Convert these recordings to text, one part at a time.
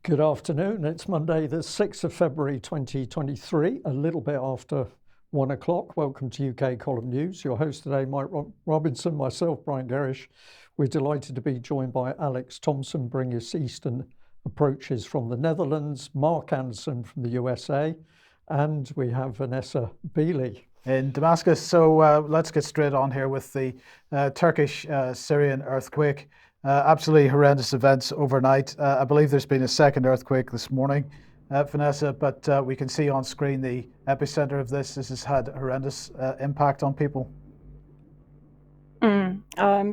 Good afternoon. It's Monday, the 6th of February 2023, a little bit after 1 o'clock. Welcome to UK Column News. Your host today, Mike Robinson, myself, Brian Gerrish. We're delighted to be joined by Alex Thomson, bringing us Eastern approaches from the Netherlands, Mark Anderson from the USA, and we have Vanessa Beeley in Damascus. So let's get straight on here with the Turkish Syrian earthquake. Absolutely horrendous events overnight. I believe there's been a second earthquake this morning, Vanessa, but we can see on screen the epicenter of this. This has had a horrendous impact on people.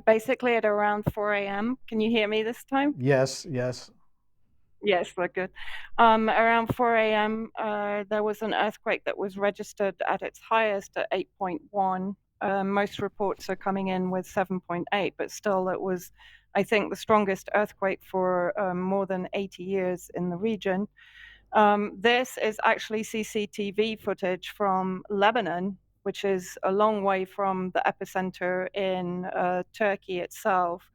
Basically at around 4 a.m. Can you hear me this time? Yes. Yes, we're good. Around 4 a.m., there was an earthquake that was registered at its highest at 8.1. Most reports are coming in with 7.8, but still it was, I think, the strongest earthquake for more than 80 years in the region. This is actually CCTV footage from Lebanon, which is a long way from the epicenter in Turkey itself,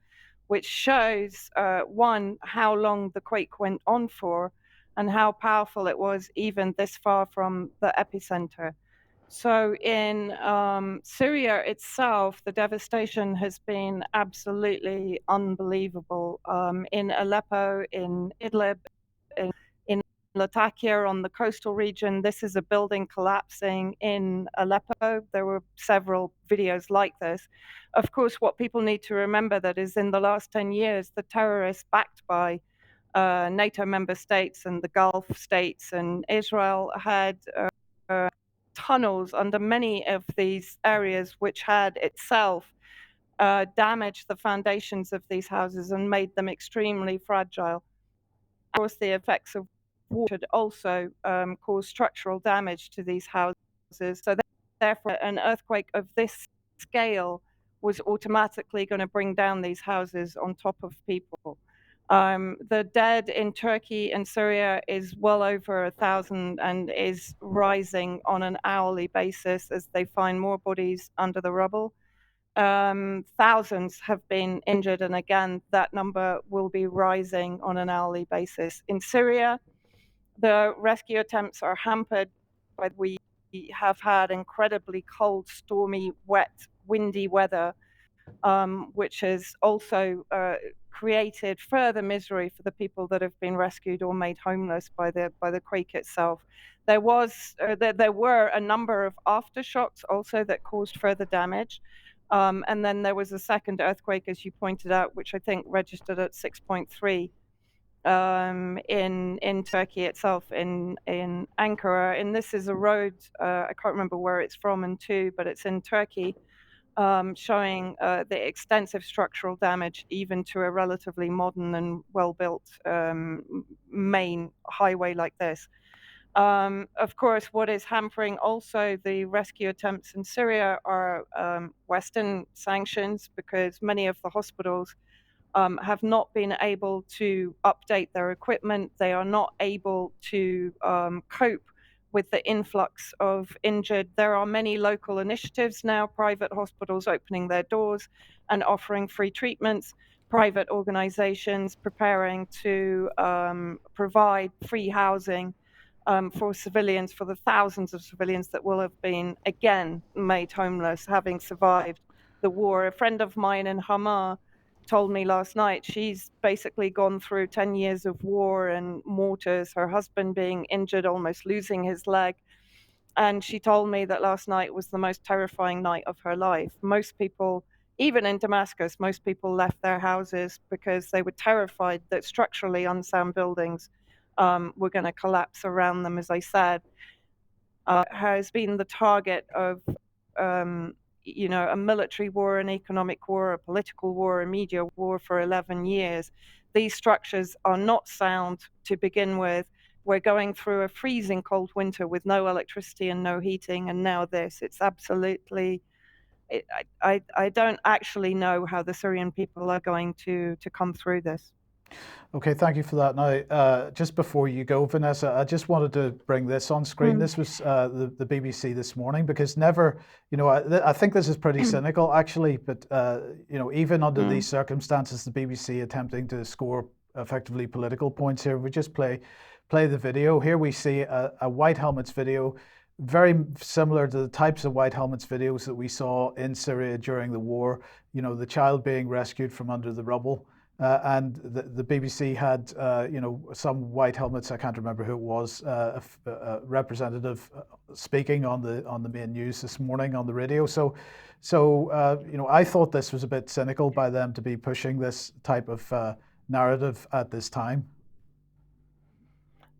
which shows, one, how long the quake went on for and how powerful it was even this far from the epicenter. So in Syria itself, the devastation has been absolutely unbelievable. In Aleppo, in Idlib, in Latakia on the coastal region, this is a building collapsing in Aleppo. There were several videos like this. Of course, what people need to remember that is in the last 10 years, the terrorists backed by NATO member states and the Gulf states and Israel had tunnels under many of these areas, which had itself damaged the foundations of these houses and made them extremely fragile. Of course, the effects of war had also caused structural damage to these houses. So therefore, an earthquake of this scale was automatically going to bring down these houses on top of people. The dead in Turkey and Syria is well over 1,000 and is rising on an hourly basis as they find more bodies under the rubble. Thousands have been injured, and again, that number will be rising on an hourly basis. In Syria, the rescue attempts are hampered by we have had incredibly cold, stormy, wet, windy weather, which has also created further misery for the people that have been rescued or made homeless by the quake itself. There were a number of aftershocks also that caused further damage. And then there was a second earthquake, as you pointed out, which I think registered at 6.3 in Turkey itself, in Ankara. And this is a road, I can't remember where it's from and to, but it's in Turkey, showing the extensive structural damage even to a relatively modern and well-built main highway like this. Of course, what is hampering also the rescue attempts in Syria are Western sanctions, because many of the hospitals have not been able to update their equipment. They are not able to cope with the influx of injured. There are many local initiatives now, private hospitals opening their doors and offering free treatments, private organizations preparing to provide free housing for civilians, for the thousands of civilians that will have been again made homeless, having survived the war. A friend of mine in Hama told me last night she's basically gone through 10 years of war and mortars, her husband being injured, almost losing his leg. And she told me that last night was the most terrifying night of her life. Most people, even in Damascus, most people left their houses because they were terrified that structurally unsound buildings were going to collapse around them, as I said. Has been the target of a military war, an economic war, a political war, a media war for 11 years. These structures are not sound to begin with. We're going through a freezing cold winter with no electricity and no heating, and now this. It's absolutely... I don't actually know how the Syrian people are going to come through this. Okay, thank you for that. Now, just before you go, Vanessa, I just wanted to bring this on screen. This was the BBC this morning, because never, I think this is pretty cynical actually, but even under these circumstances, the BBC attempting to score effectively political points here. We just play the video. Here we see a white helmets video, very similar to the types of white helmets videos that we saw in Syria during the war. You know, the child being rescued from under the rubble. And the BBC had, some white helmets. I can't remember who it was. A representative speaking on the main news this morning on the radio. So, I thought this was a bit cynical by them to be pushing this type of narrative at this time.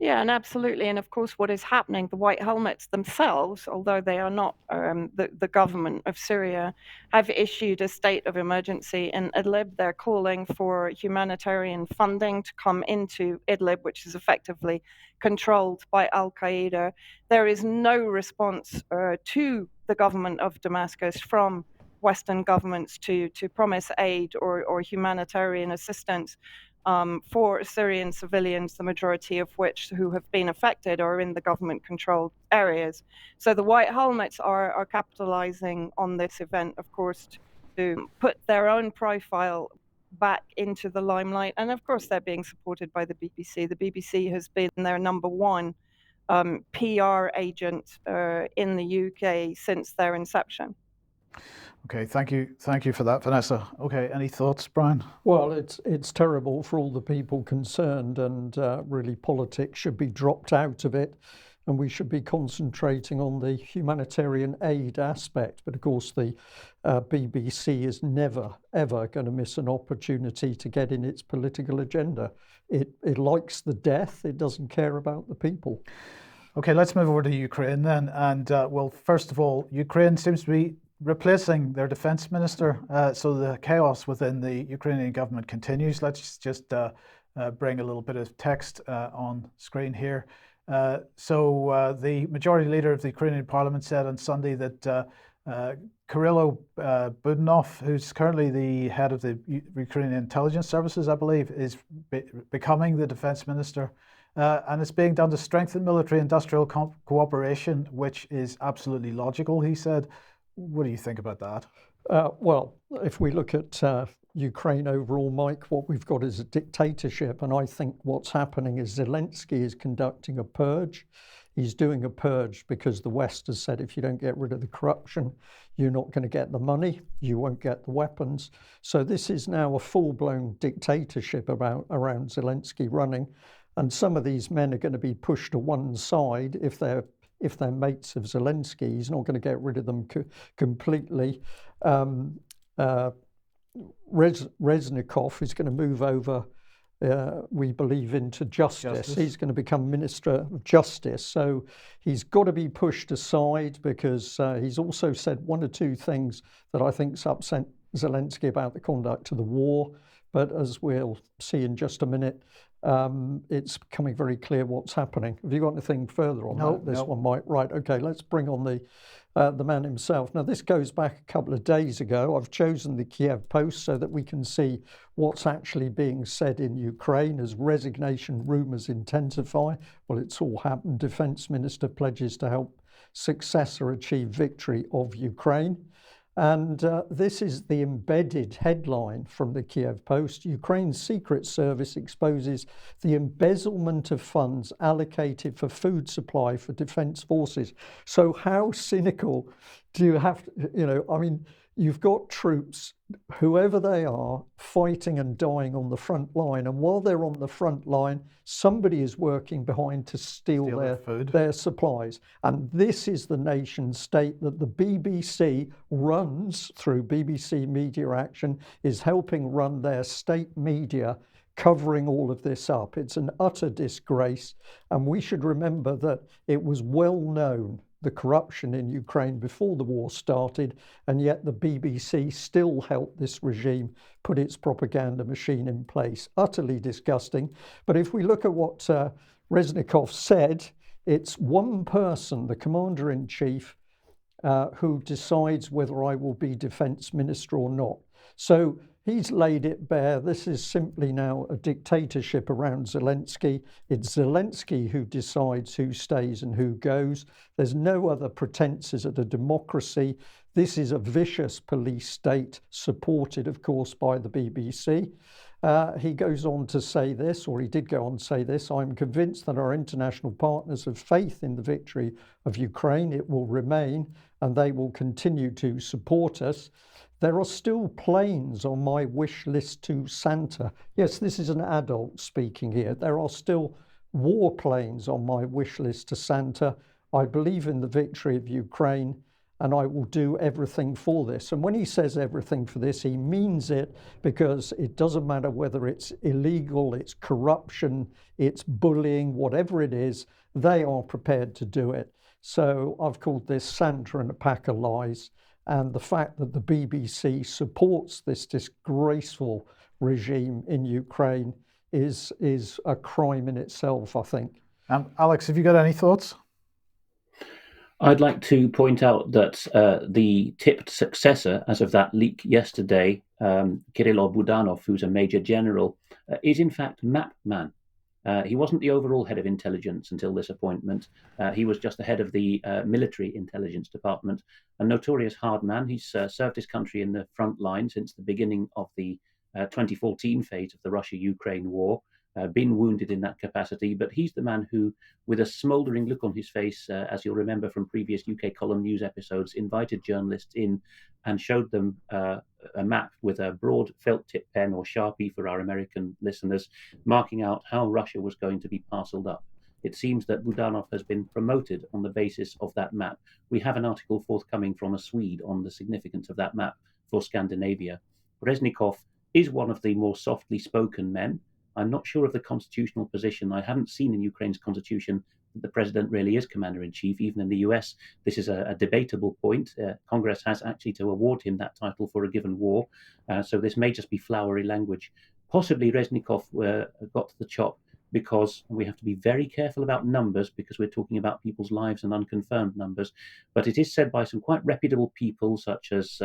Yeah, and absolutely. And of course, what is happening, the white helmets themselves, although they are not the government of Syria, have issued a state of emergency in Idlib. They're calling for humanitarian funding to come into Idlib, which is effectively controlled by Al-Qaeda. There is no response to the government of Damascus from Western governments to promise aid or humanitarian assistance for Syrian civilians, the majority of which who have been affected are in the government-controlled areas. So the white helmets are capitalizing on this event, of course, to put their own profile back into the limelight. And of course, they're being supported by the BBC. The BBC has been their number one PR agent in the UK since their inception. Okay, thank you for that, Vanessa. Okay, any thoughts, Brian? Well, it's terrible for all the people concerned, and really politics should be dropped out of it, and we should be concentrating on the humanitarian aid aspect. But of course, the BBC is never, ever going to miss an opportunity to get in its political agenda. It likes the death, it doesn't care about the people. Okay, let's move over to Ukraine then. And well, first of all, Ukraine seems to be replacing their defense minister. So the chaos within the Ukrainian government continues. Let's just bring a little bit of text on screen here. So the majority leader of the Ukrainian parliament said on Sunday that Kyrylo Budanov, who's currently the head of the Ukrainian intelligence services, I believe, is becoming the defense minister. And it's being done to strengthen military-industrial cooperation, which is absolutely logical, he said. What do you think about that? Well, if we look at Ukraine overall, Mike, what we've got is a dictatorship. And I think what's happening is Zelensky is conducting a purge. He's doing a purge because the West has said, if you don't get rid of the corruption, you're not going to get the money, you won't get the weapons. So this is now a full-blown dictatorship around Zelensky running. And some of these men are going to be pushed to one side if they're mates of Zelensky. He's not going to get rid of them completely. Reznikov is going to move over, we believe, into justice. He's going to become Minister of Justice. So he's got to be pushed aside because he's also said one or two things that I think's upset Zelensky about the conduct of the war. But as we'll see in just a minute, it's becoming very clear what's happening. Have you got anything further on this one, Mike? Right, okay, let's bring on the man himself. Now, this goes back a couple of days ago. I've chosen the Kiev Post so that we can see what's actually being said in Ukraine as resignation rumours intensify. Well, it's all happened. Defence Minister pledges to help successor achieve victory of Ukraine. And this is the embedded headline from the Kiev Post. Ukraine's secret service exposes the embezzlement of funds allocated for food supply for defense forces. So how cynical do you have to, I mean, you've got troops, whoever they are, fighting and dying on the front line. And while they're on the front line, somebody is working behind to steal their supplies. And this is the nation state that the BBC runs through BBC Media Action, is helping run their state media, covering all of this up. It's an utter disgrace. And we should remember that it was well known, the corruption in Ukraine, before the war started, and yet the BBC still helped this regime put its propaganda machine in place. Utterly disgusting. But if we look at what Reznikov said, it's one person, the commander-in-chief, who decides whether I will be defense minister or not. So he's laid it bare. This is simply now a dictatorship around Zelensky. It's Zelensky who decides who stays and who goes. There's no other pretenses at a democracy. This is a vicious police state, supported, of course, by the BBC. He goes on to say this, or he did go on to say this: I'm convinced that our international partners have faith in the victory of Ukraine. It will remain, and they will continue to support us. There are still planes on my wish list to Santa. Yes, this is an adult speaking here. There are still warplanes on my wish list to Santa. I believe in the victory of Ukraine, and I will do everything for this. And when he says everything for this, he means it, because it doesn't matter whether it's illegal, it's corruption, it's bullying, whatever it is, they are prepared to do it. So I've called this Santa and a pack of lies. And the fact that the BBC supports this disgraceful regime in Ukraine is a crime in itself, I think. Alex, have you got any thoughts? I'd like to point out that the tipped successor, as of that leak yesterday, Kirilo Budanov, who's a major general, is in fact Map Man. He wasn't the overall head of intelligence until this appointment. He was just the head of the military intelligence department, a notorious hard man. He's served his country in the front line since the beginning of the 2014 phase of the Russia-Ukraine war, been wounded in that capacity, but he's the man who, with a smouldering look on his face, as you'll remember from previous UK column news episodes, invited journalists in and showed them a map with a broad felt tip pen or Sharpie for our American listeners, marking out how Russia was going to be parceled up. It seems that Budanov has been promoted on the basis of that map. We have an article forthcoming from a Swede on the significance of that map for Scandinavia. Reznikov is one of the more softly spoken men. I'm not sure of the constitutional position. I haven't seen in Ukraine's constitution that the president really is commander-in-chief. Even in the US, this is a debatable point. Congress has actually to award him that title for a given war. So this may just be flowery language. Possibly Reznikov got to the chop because we have to be very careful about numbers, because we're talking about people's lives and unconfirmed numbers. But it is said by some quite reputable people, such as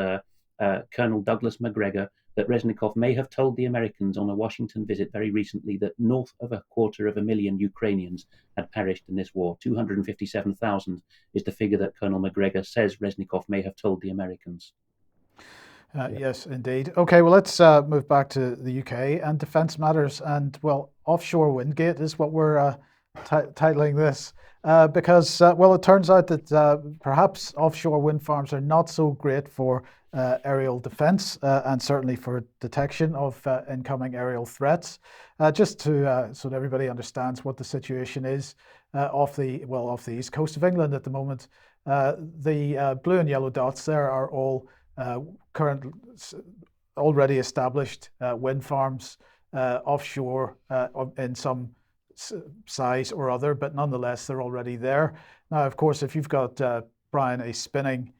Colonel Douglas Macgregor, that Reznikov may have told the Americans on a Washington visit very recently that north of 250,000 Ukrainians had perished in this war. 257,000 is the figure that Colonel Macgregor says Reznikov may have told the Americans. Yes, indeed. Okay, well, let's move back to the UK and defence matters. And, well, offshore Windgate is what we're titling this. Because, well, it turns out that perhaps offshore wind farms are not so great for aerial defence and certainly for detection of incoming aerial threats. Just to so that everybody understands what the situation is off the east coast of England at the moment, the blue and yellow dots there are all already established wind farms offshore in some size or other, but nonetheless they're already there. Now, of course, if you've got Brian, a spinning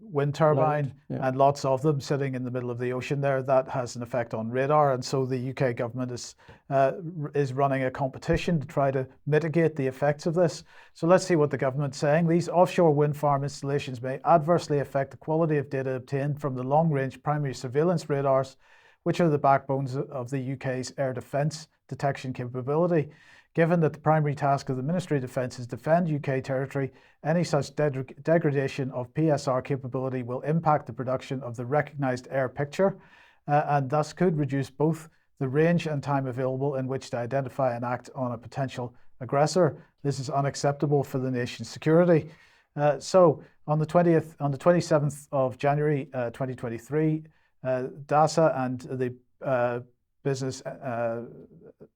wind turbine and lots of them sitting in the middle of the ocean there, that has an effect on radar, and so the UK government is running a competition to try to mitigate the effects of this. So let's see what the government's saying. These offshore wind farm installations may adversely affect the quality of data obtained from the long-range primary surveillance radars, which are the backbones of the UK's air defence detection capability. Given that the primary task of the Ministry of Defence is defend UK territory, any such degradation of PSR capability will impact the production of the recognised air picture and thus could reduce both the range and time available in which to identify and act on a potential aggressor. This is unacceptable for the nation's security. So on the 27th of January 2023, DASA and the Business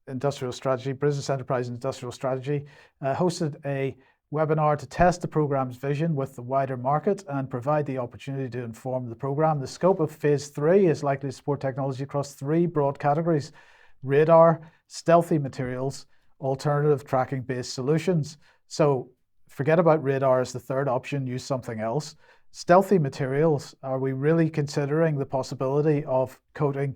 Enterprise Industrial Strategy hosted a webinar to test the programme's vision with the wider market and provide the opportunity to inform the programme. The scope of Phase 3 is likely to support technology across three broad categories: radar, stealthy materials, alternative tracking-based solutions. So forget about radar as the third option, use something else. Stealthy materials, are we really considering the possibility of coating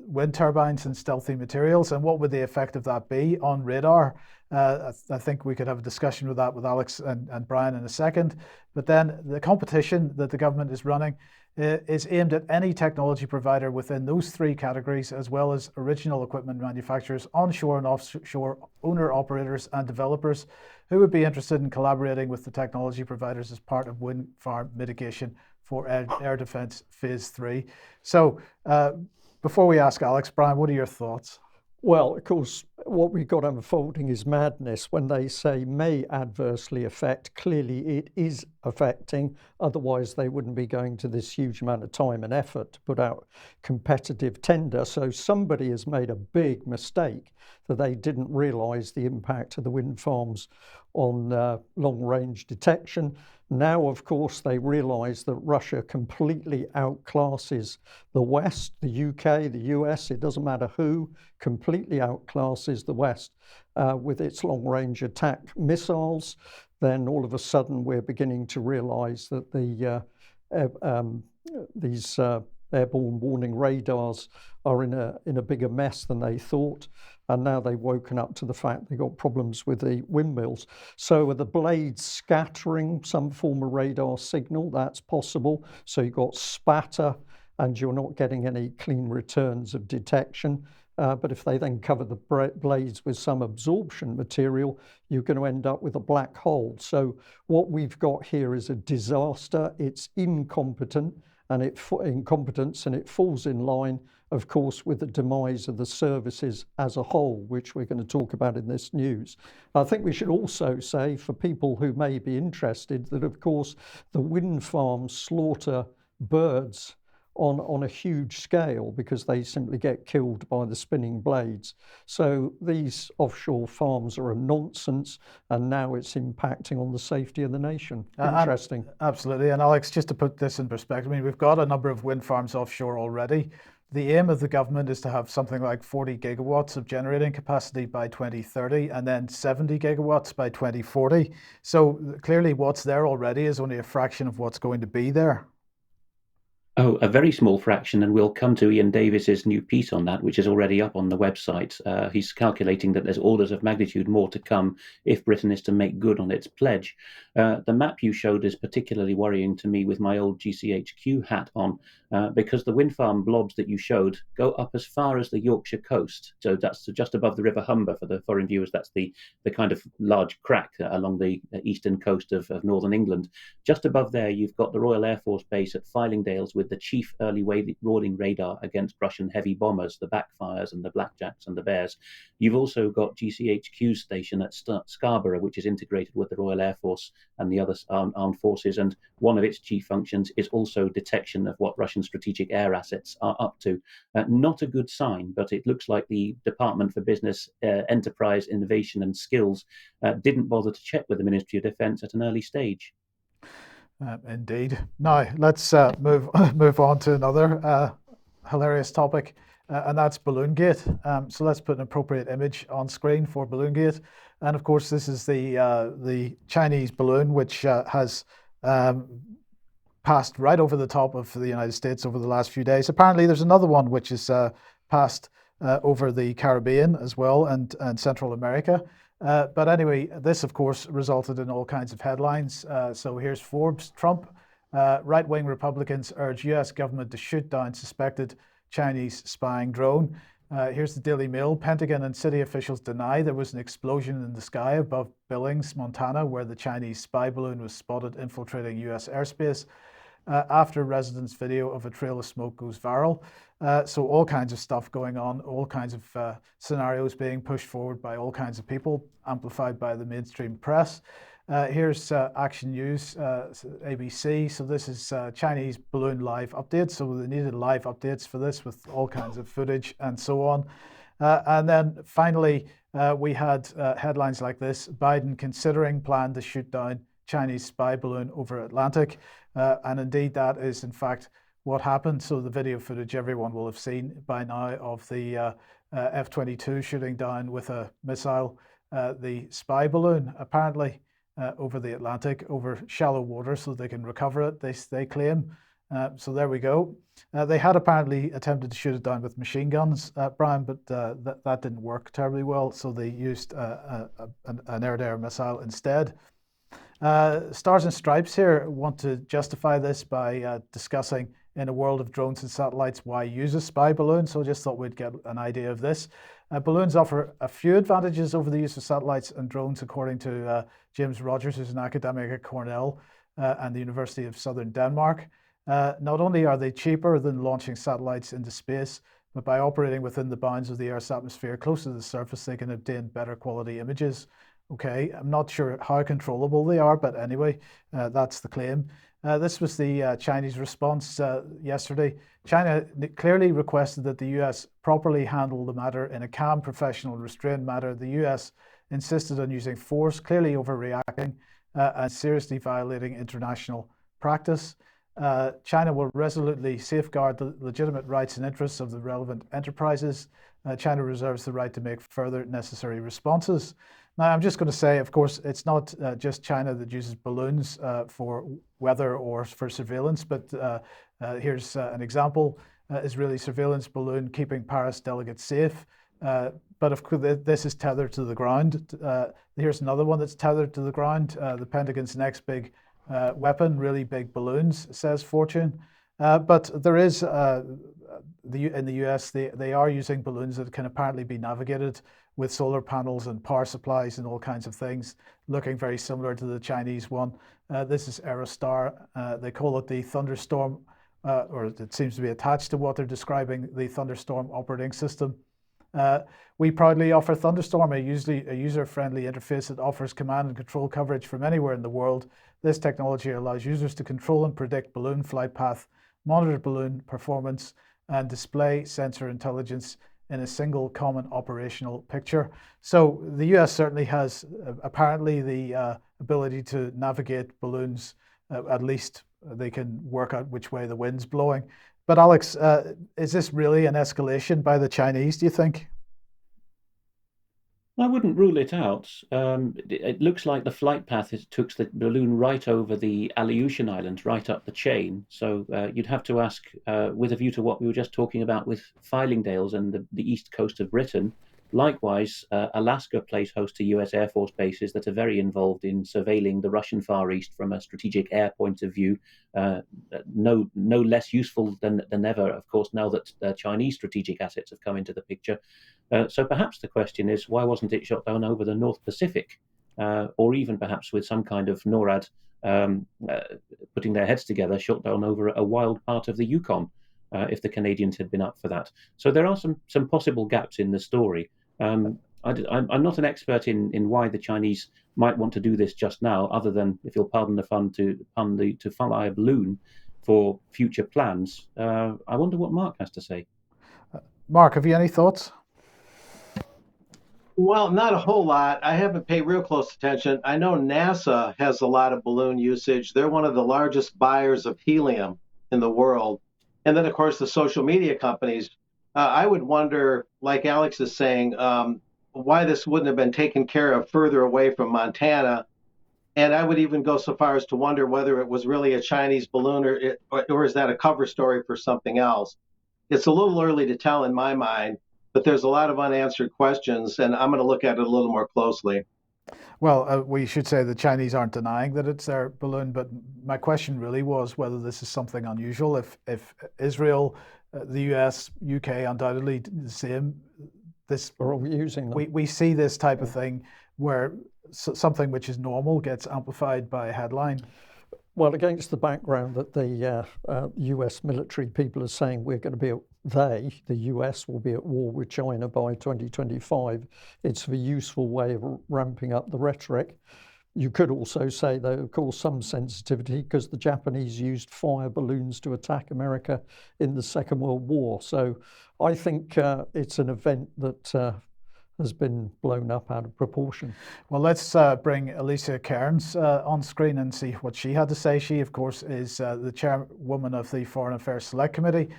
wind turbines in stealthy materials, and what would the effect of that be on radar? I think we could have a discussion with that with Alex and Brian in a second. But then the competition that the government is running is aimed at any technology provider within those three categories, as well as original equipment manufacturers, onshore and offshore owner-operators and developers who would be interested in collaborating with the technology providers as part of wind farm mitigation for air defence Phase 3. So Before we ask Alex, Brian, what are your thoughts? Well, of course, what we've got unfolding is madness. When they say may adversely affect, clearly it is affecting. Otherwise, they wouldn't be going to this huge amount of time and effort to put out competitive tender. So somebody has made a big mistake that they didn't realise the impact of the wind farms on long-range detection. Now, of course, they realise that Russia completely outclasses the West, the UK, the US, it doesn't matter who, completely outclasses the West with its long-range attack missiles. Then all of a sudden we're beginning to realise that these airborne warning radars are in a bigger mess than they thought. And now they've woken up to the fact they've got problems with the windmills. So are the blades scattering some form of radar signal? That's possible. So you've got spatter and you're not getting any clean returns of detection. But if they then cover the blades with some absorption material, you're going to end up with a black hole. So what we've got here is a disaster. It's incompetence, and it falls in line, of course, with the demise of the services as a whole, which we're going to talk about in this news. I think we should also say, for people who may be interested, that of course the wind farms slaughter birds on a huge scale because they simply get killed by the spinning blades. So these offshore farms are a nonsense, and now it's impacting on the safety of the nation. Interesting. Absolutely. And Alex, just to put this in perspective, I mean, we've got a number of wind farms offshore already. The aim of the government is to have something like 40 gigawatts of generating capacity by 2030 and then 70 gigawatts by 2040. So clearly what's there already is only a fraction of what's going to be there. Oh, a very small fraction, and we'll come to Ian Davis's new piece on that, which is already up on the website. He's calculating that there's orders of magnitude more to come if Britain is to make good on its pledge. The map you showed is particularly worrying to me with my old GCHQ hat on, because the wind farm blobs that you showed go up as far as the Yorkshire coast. So that's just above the River Humber for the foreign viewers. That's the kind of large crack along the eastern coast of northern England. Just above there, you've got the Royal Air Force Base at Fylingdales with the chief early warning radar against Russian heavy bombers, the Backfires and the Blackjacks and the Bears. You've also got GCHQ's station at Scarborough, which is integrated with the Royal Air Force and the other armed forces. And one of its chief functions is also detection of what Russian strategic air assets are up to. Not a good sign, but it looks like the Department for Business, Enterprise, Innovation and Skills didn't bother to check with the Ministry of Defence at an early stage. Indeed. Now, let's move on to another hilarious topic, and that's Balloongate. So let's put an appropriate image on screen for Balloongate. And of course, this is the Chinese balloon, which has passed right over the top of the United States over the last few days. Apparently, there's another one which has passed over the Caribbean as well and Central America. But anyway, this, of course, resulted in all kinds of headlines. So here's Forbes. Trump, right-wing Republicans urge U.S. government to shoot down suspected Chinese spying drone. Here's the Daily Mail. Pentagon and city officials deny there was an explosion in the sky above Billings, Montana, where the Chinese spy balloon was spotted infiltrating U.S. airspace. After residents' video of a trail of smoke goes viral. So all kinds of stuff going on, all kinds of scenarios being pushed forward by all kinds of people, amplified by the mainstream press. Here's Action News, ABC. So this is Chinese balloon live updates. So they needed live updates for this with all kinds of footage and so on. And then finally, we had headlines like this: Biden considering plan to shoot down Chinese spy balloon over Atlantic. And indeed, that is in fact what happened. So the video footage everyone will have seen by now of the F-22 shooting down with a missile the spy balloon, apparently over the Atlantic, over shallow water, so they can recover it, they claim. So there we go. They had apparently attempted to shoot it down with machine guns, Brian, but that didn't work terribly well. So they used an air-to-air missile instead. Stars and Stripes here want to justify this by discussing, in a world of drones and satellites, why use a spy balloon. So I just thought we'd get an idea of this. Balloons offer a few advantages over the use of satellites and drones, according to James Rogers, who's an academic at Cornell and the University of Southern Denmark. Not only are they cheaper than launching satellites into space, but by operating within the bounds of the Earth's atmosphere close to the surface, they can obtain better quality images. Okay, I'm not sure how controllable they are, but anyway, that's the claim. This was the Chinese response yesterday. China clearly requested that the US properly handle the matter in a calm, professional, restrained manner. The US insisted on using force, clearly overreacting and seriously violating international practice. China will resolutely safeguard the legitimate rights and interests of the relevant enterprises. China reserves the right to make further necessary responses. Now, I'm just going to say, of course, it's not just China that uses balloons for weather or for surveillance, but here's an example. Israeli surveillance balloon keeping Paris delegates safe. But of course, this is tethered to the ground. Here's another one that's tethered to the ground. The Pentagon's next big weapon, really big balloons, says Fortune. But there is, in the US, they are using balloons that can apparently be navigated with solar panels and power supplies and all kinds of things, looking very similar to the Chinese one. This is Aerostar. They call it the Thunderstorm, or it seems to be attached to what they're describing, the Thunderstorm operating system. We proudly offer Thunderstorm, a user-friendly interface that offers command and control coverage from anywhere in the world. This technology allows users to control and predict balloon flight path, monitor balloon performance, and display sensor intelligence in a single common operational picture. So the US certainly has apparently the ability to navigate balloons. At least they can work out which way the wind's blowing. But Alex, is this really an escalation by the Chinese, do you think? I wouldn't rule it out. It looks like the flight path took the balloon right over the Aleutian Islands, right up the chain. So you'd have to ask, with a view to what we were just talking about with Fylingdales and the east coast of Britain. Likewise, Alaska plays host to US Air Force bases that are very involved in surveilling the Russian Far East from a strategic air point of view. No less useful than ever, of course, now that Chinese strategic assets have come into the picture. So perhaps the question is, why wasn't it shot down over the North Pacific, or even perhaps with some kind of NORAD putting their heads together, shot down over a wild part of the Yukon, if the Canadians had been up for that. So there are some possible gaps in the story. I'm not an expert in why the Chinese might want to do this just now, other than, if you'll pardon the fun, to fly a balloon for future plans. I wonder what Mark has to say. Mark, have you any thoughts? Well, not a whole lot. I haven't paid real close attention. I know NASA has a lot of balloon usage. They're one of the largest buyers of helium in the world. And then, of course, the social media companies. I would wonder, like Alex is saying, why this wouldn't have been taken care of further away from Montana. And I would even go so far as to wonder whether it was really a Chinese balloon or is that a cover story for something else. It's a little early to tell in my mind, but there's a lot of unanswered questions, and I'm going to look at it a little more closely. Well, we should say the Chinese aren't denying that it's their balloon, but my question really was whether this is something unusual. If Israel, the US, UK, undoubtedly the same, we're all using them. We see this type of thing where something which is normal gets amplified by a headline. Well, against the background that the US military people are saying we're going to be the US will be at war with China by 2025, it's a useful way of ramping up the rhetoric. You could also say, though, of course, some sensitivity, because the Japanese used fire balloons to attack America in the Second World War. So I think it's an event that has been blown up out of proportion. Well, let's bring Alicia Cairns on screen and see what she had to say. She, of course, is the chairwoman of the Foreign Affairs Select Committee.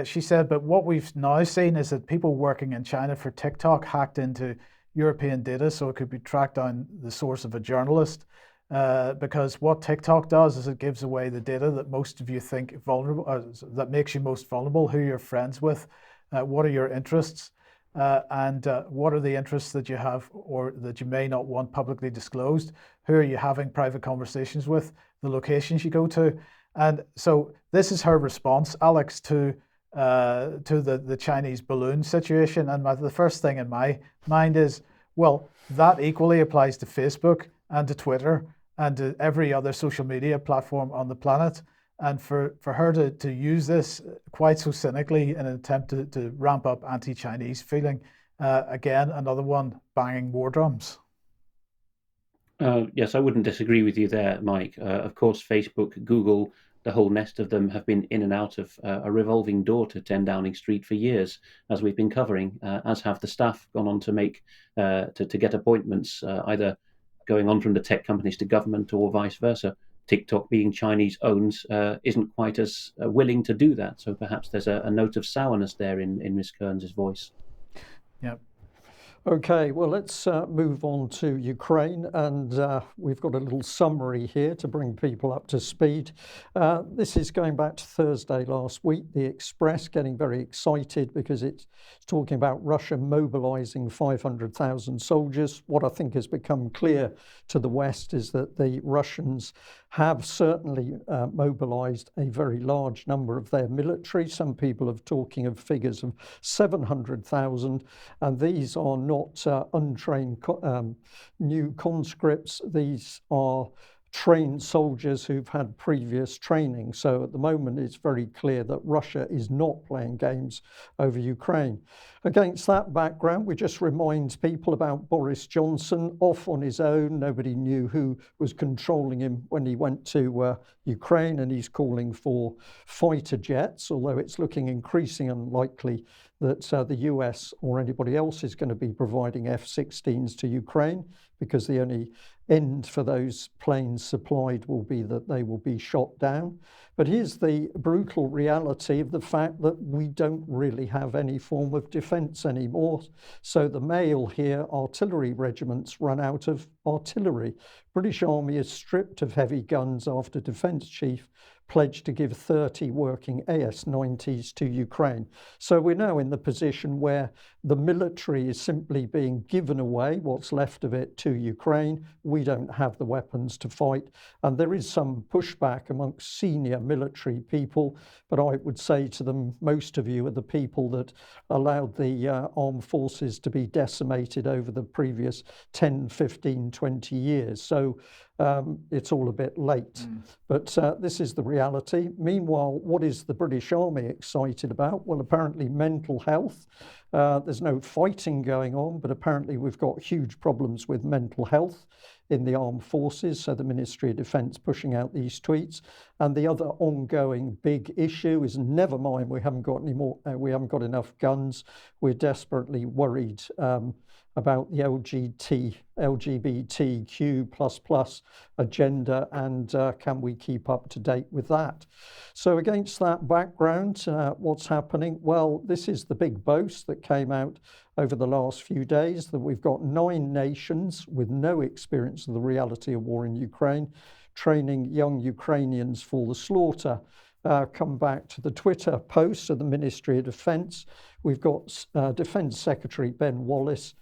She said, but what we've now seen is that people working in China for TikTok hacked into European data so it could be tracked down the source of a journalist. Because what TikTok does is it gives away the data that most of you think vulnerable, that makes you most vulnerable, who you're friends with, what are your interests, and what are the interests that you have or that you may not want publicly disclosed, who are you having private conversations with, the locations you go to. And so this is her response, Alex, to the Chinese balloon situation. And the first thing in my mind is, well, that equally applies to Facebook and to Twitter and to every other social media platform on the planet. And for her to use this quite so cynically in an attempt to ramp up anti-Chinese feeling, again, another one banging war drums. Yes, I wouldn't disagree with you there, Mike. Of course, Facebook, Google, the whole nest of them have been in and out of a revolving door to 10 Downing Street for years, as we've been covering, as have the staff gone on to make to get appointments, either going on from the tech companies to government or vice versa. TikTok, being Chinese owned, isn't quite as willing to do that. So perhaps there's a note of sourness there in Miss Kearns' voice. Yeah. Okay, well, let's move on to Ukraine, and we've got a little summary here to bring people up to speed. This is going back to Thursday last week. The Express getting very excited because it's talking about Russia mobilizing 500,000 soldiers. What I think has become clear to the West is that the Russians have certainly mobilized a very large number of their military. Some people are talking of figures of 700,000, and these are not untrained new conscripts. These are trained soldiers who've had previous training. So at the moment, it's very clear that Russia is not playing games over Ukraine. Against that background, we just remind people about Boris Johnson off on his own. Nobody knew who was controlling him when he went to Ukraine, and he's calling for fighter jets, although it's looking increasingly unlikely that the US or anybody else is going to be providing F-16s to Ukraine, because the only end for those planes supplied will be that they will be shot down. But here's the brutal reality of the fact that we don't really have any form of defence anymore. So the Mail here, artillery regiments run out of artillery. British Army is stripped of heavy guns after Defence Chief pledged to give 30 working AS-90s to Ukraine. So we're now in the position where the military is simply being given away, what's left of it, to Ukraine. We don't have the weapons to fight. And there is some pushback amongst senior military people, but I would say to them, most of you are the people that allowed the armed forces to be decimated over the previous 10, 15, 20 years. So it's all a bit late. But this is the reality. Meanwhile, what is the British Army excited about? Well, apparently mental health. There's no fighting going on, but apparently we've got huge problems with mental health in the armed forces. So the Ministry of Defence pushing out these tweets. And the other ongoing big issue is, never mind, we haven't got any more, we haven't got enough guns. We're desperately worried about the LGBTQ++ agenda, and can we keep up to date with that? So against that background, what's happening? Well, this is the big boast that came out over the last few days, that we've got 9 nations with no experience of the reality of war in Ukraine, training young Ukrainians for the slaughter. Come back to the Twitter posts of the Ministry of Defence. We've got Defence Secretary Ben Wallace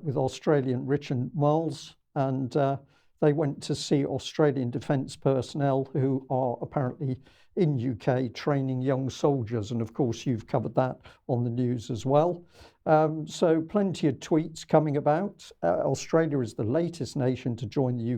with Australian Richard Marles, and they went to see Australian defence personnel who are apparently in UK training young soldiers. And of course, you've covered that on the news as well. So plenty of tweets coming about. Australia is the latest nation to join the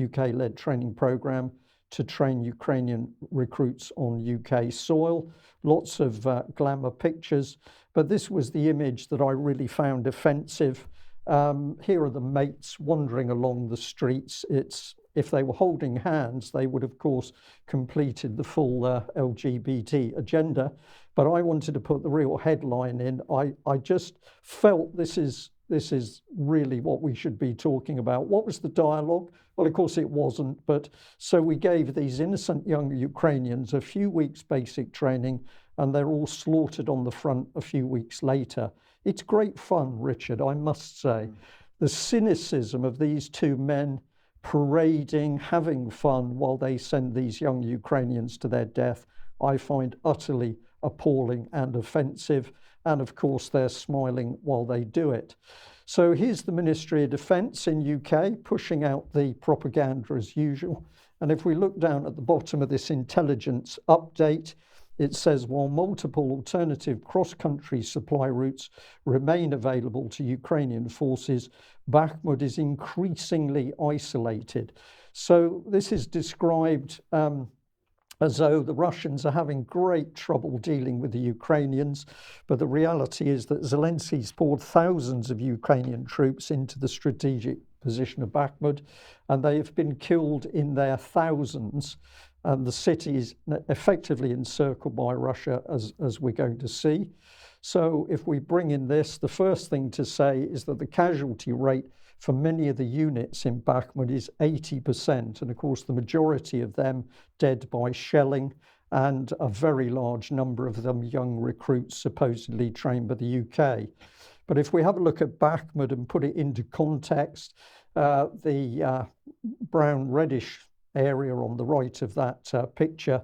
UK-led training programme to train Ukrainian recruits on UK soil. Lots of glamour pictures, but this was the image that I really found offensive. Here are the mates wandering along the streets. If they were holding hands, they would, of course, completed the full LGBT agenda. But I wanted to put the real headline in. I just felt this is really what we should be talking about. What was the dialogue? Well, of course it wasn't, but so we gave these innocent young Ukrainians a few weeks basic training, and they're all slaughtered on the front a few weeks later. It's great fun, Richard, I must say. The cynicism of these two men parading, having fun while they send these young Ukrainians to their death, I find utterly appalling and offensive. And of course, they're smiling while they do it. So here's the Ministry of Defence in UK pushing out the propaganda as usual. And if we look down at the bottom of this intelligence update, it says, while multiple alternative cross-country supply routes remain available to Ukrainian forces, Bakhmut is increasingly isolated. So this is described as though the Russians are having great trouble dealing with the Ukrainians. But the reality is that Zelensky's poured thousands of Ukrainian troops into the strategic position of Bakhmut, and they have been killed in their thousands. And the city is effectively encircled by Russia, as we're going to see. So if we bring in this, the first thing to say is that the casualty rate for many of the units in Bakhmut is 80%. And of course, the majority of them dead by shelling, and a very large number of them young recruits supposedly trained by the UK. But if we have a look at Bakhmut and put it into context, the brown reddish area on the right of that picture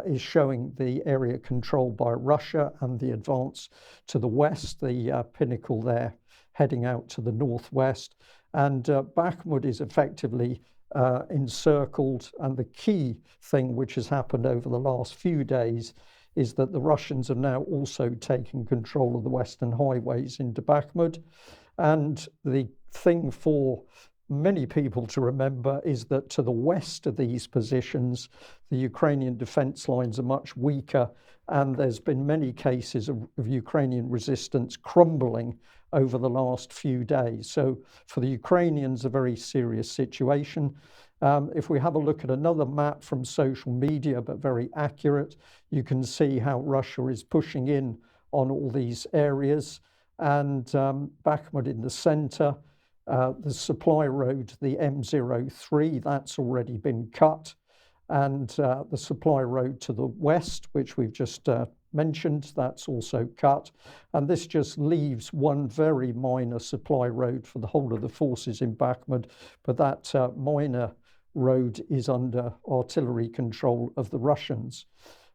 is showing the area controlled by Russia and the advance to the west, the pinnacle there heading out to the northwest. And Bakhmut is effectively encircled. And the key thing which has happened over the last few days is that the Russians have now also taken control of the western highways into Bakhmut. And the thing for many people to remember is that to the west of these positions, the Ukrainian defense lines are much weaker, and there's been many cases of Ukrainian resistance crumbling over the last few days. So for the Ukrainians, a very serious situation. If we have a look at another map from social media, but very accurate, you can see how Russia is pushing in on all these areas. And Bakhmut in the center, the supply road, the M03, that's already been cut. And the supply road to the west, which we've just mentioned, that's also cut. And this just leaves one very minor supply road for the whole of the forces in Bakhmut. But that minor road is under artillery control of the Russians.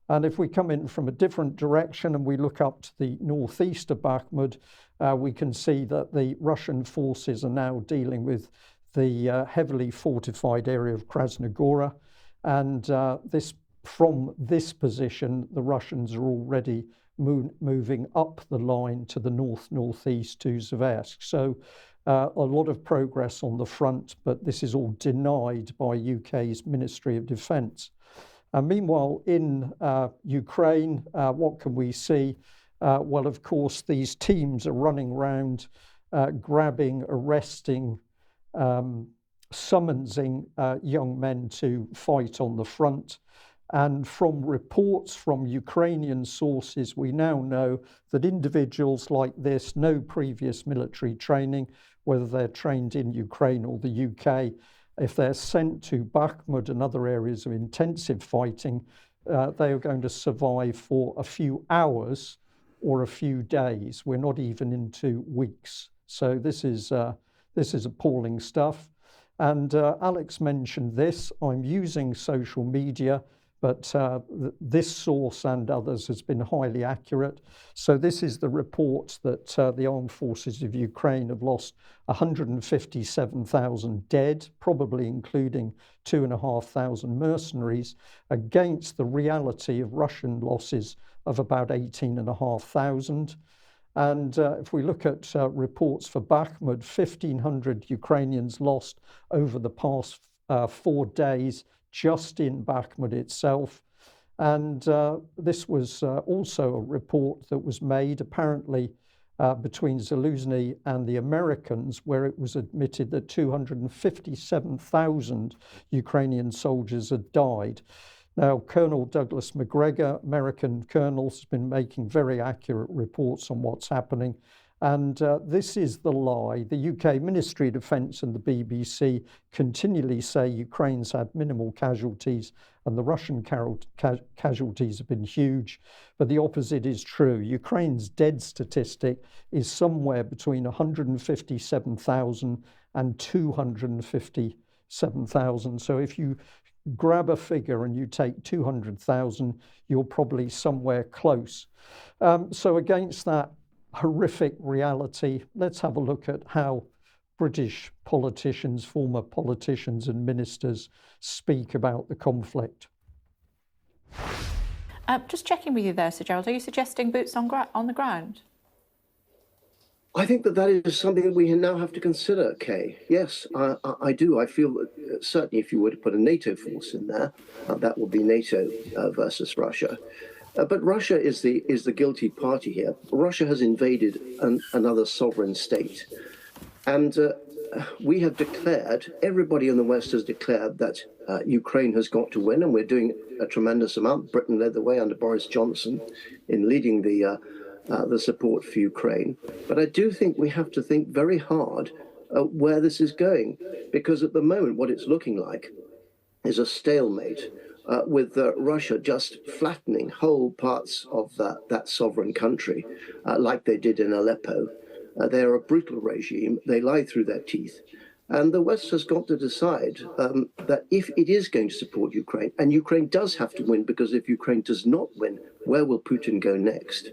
And if we come in from a different direction and we look up to the northeast of Bakhmut, we can see that the Russian forces are now dealing with the heavily fortified area of Krasnogora. And from this position, the Russians are already moving up the line to the northeast to Zversk. So a lot of progress on the front, but this is all denied by UK's Ministry of Defence. Meanwhile, in Ukraine, what can we see? Well, of course, these teams are running around, grabbing, arresting, summonsing young men to fight on the front. And from reports from Ukrainian sources, we now know that individuals like this, no previous military training, whether they're trained in Ukraine or the UK, if they're sent to Bakhmut and other areas of intensive fighting, they are going to survive for a few hours or a few days. We're not even into weeks. So this is appalling stuff. And Alex mentioned this. I'm using social media, but this source and others has been highly accurate. So this is the report that the armed forces of Ukraine have lost 157,000 dead, probably including 2,500 mercenaries, against the reality of Russian losses of about 18,500. And if we look at reports for Bakhmut, 1,500 Ukrainians lost over the past 4 days just in Bakhmut itself. And this was also a report that was made apparently between Zelensky and the Americans, where it was admitted that 257,000 Ukrainian soldiers had died. Now, Colonel Douglas Macgregor, American colonel, has been making very accurate reports on what's happening. And this is the lie. The UK Ministry of Defence and the BBC continually say Ukraine's had minimal casualties and the Russian casualties have been huge. But the opposite is true. Ukraine's dead statistic is somewhere between 157,000 and 257,000. So if you grab a figure and you take 200,000, you're probably somewhere close. So against that horrific reality, let's have a look at how British politicians, former politicians and ministers speak about the conflict. Just checking with you there, Sir Gerald, are you suggesting boots on the ground? I think that is something that we now have to consider, Kay. Yes, I do. I feel that certainly if you were to put a NATO force in there, that would be NATO versus Russia. But Russia is the guilty party here. Russia has invaded another sovereign state. And we have declared, everybody in the West has declared that Ukraine has got to win, and we're doing a tremendous amount. Britain led the way under Boris Johnson in leading the support for Ukraine. But I do think we have to think very hard where this is going, because at the moment what it's looking like is a stalemate with Russia just flattening whole parts of that sovereign country, like they did in Aleppo. They're a brutal regime. They lie through their teeth. And the West has got to decide that if it is going to support Ukraine, and Ukraine does have to win, because if Ukraine does not win, where will Putin go next?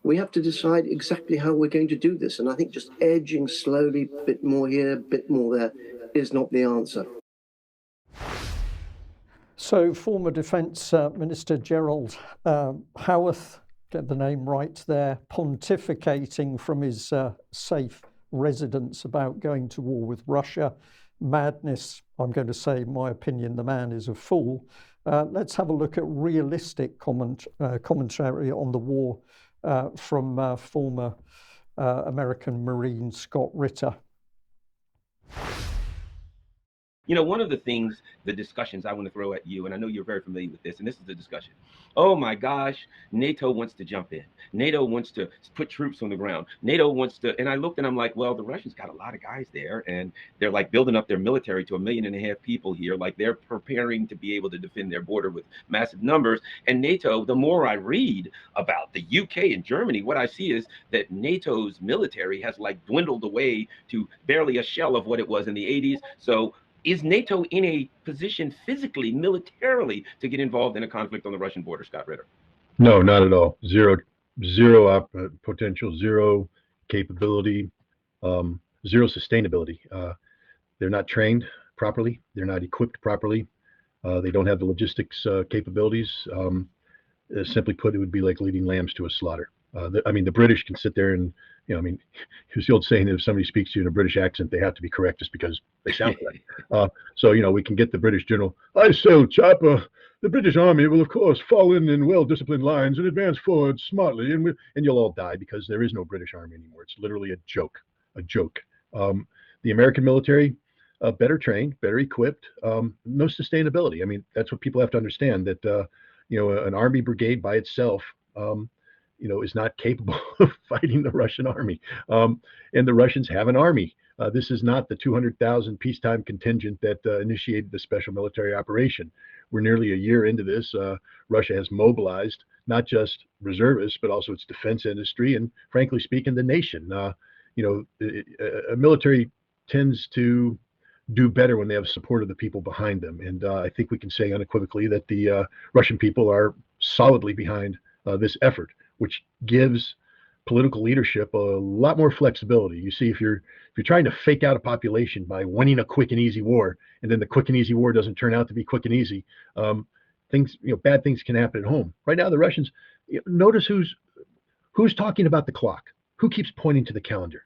We have to decide exactly how we're going to do this. And I think just edging slowly, a bit more here, a bit more there, is not the answer. So former Defence Minister Gerald Howarth, get the name right there, pontificating from his safe residence about going to war with Russia. Madness, I'm going to say, in my opinion, the man is a fool. Let's have a look at realistic commentary on the war from former American Marine Scott Ritter. You know, one of the things, the discussions I want to throw at you, and I know you're very familiar with this, and this is the discussion. Oh my gosh, NATO wants to jump in. NATO wants to put troops on the ground. NATO wants to, and I looked and I'm like, well, the Russians got a lot of guys there, and they're like building up their military to 1.5 million people here. Like they're preparing to be able to defend their border with massive numbers. And NATO, the more I read about the UK and Germany, what I see is that NATO's military has like dwindled away to barely a shell of what it was in the 80s. So is NATO in a position physically, militarily, to get involved in a conflict on the Russian border, Scott Ritter? No, not at all. Zero potential, zero capability, zero sustainability. They're not trained properly. They're not equipped properly. They don't have the logistics capabilities. Simply put, it would be like leading lambs to a slaughter. The British can sit there and, there's the old saying that if somebody speaks to you in a British accent, they have to be correct just because they sound correct. So we can get the British general, I say, chap, the British Army will, of course, fall in well-disciplined lines and advance forward smartly, and you'll all die because there is no British Army anymore. It's literally a joke. The American military, better trained, better equipped, no sustainability. That's what people have to understand, that, an army brigade by itself, is not capable of fighting the Russian army. And the Russians have an army. This is not the 200,000 peacetime contingent that initiated the special military operation. We're nearly a year into this. Russia has mobilized not just reservists, but also its defense industry and, frankly speaking, the nation. A military tends to do better when they have support of the people behind them. And I think we can say unequivocally that the Russian people are solidly behind this effort, which gives political leadership a lot more flexibility. You see, if you're trying to fake out a population by winning a quick and easy war, and then the quick and easy war doesn't turn out to be quick and easy, bad things can happen at home. Right now, the Russians, notice who's talking about the clock, who keeps pointing to the calendar.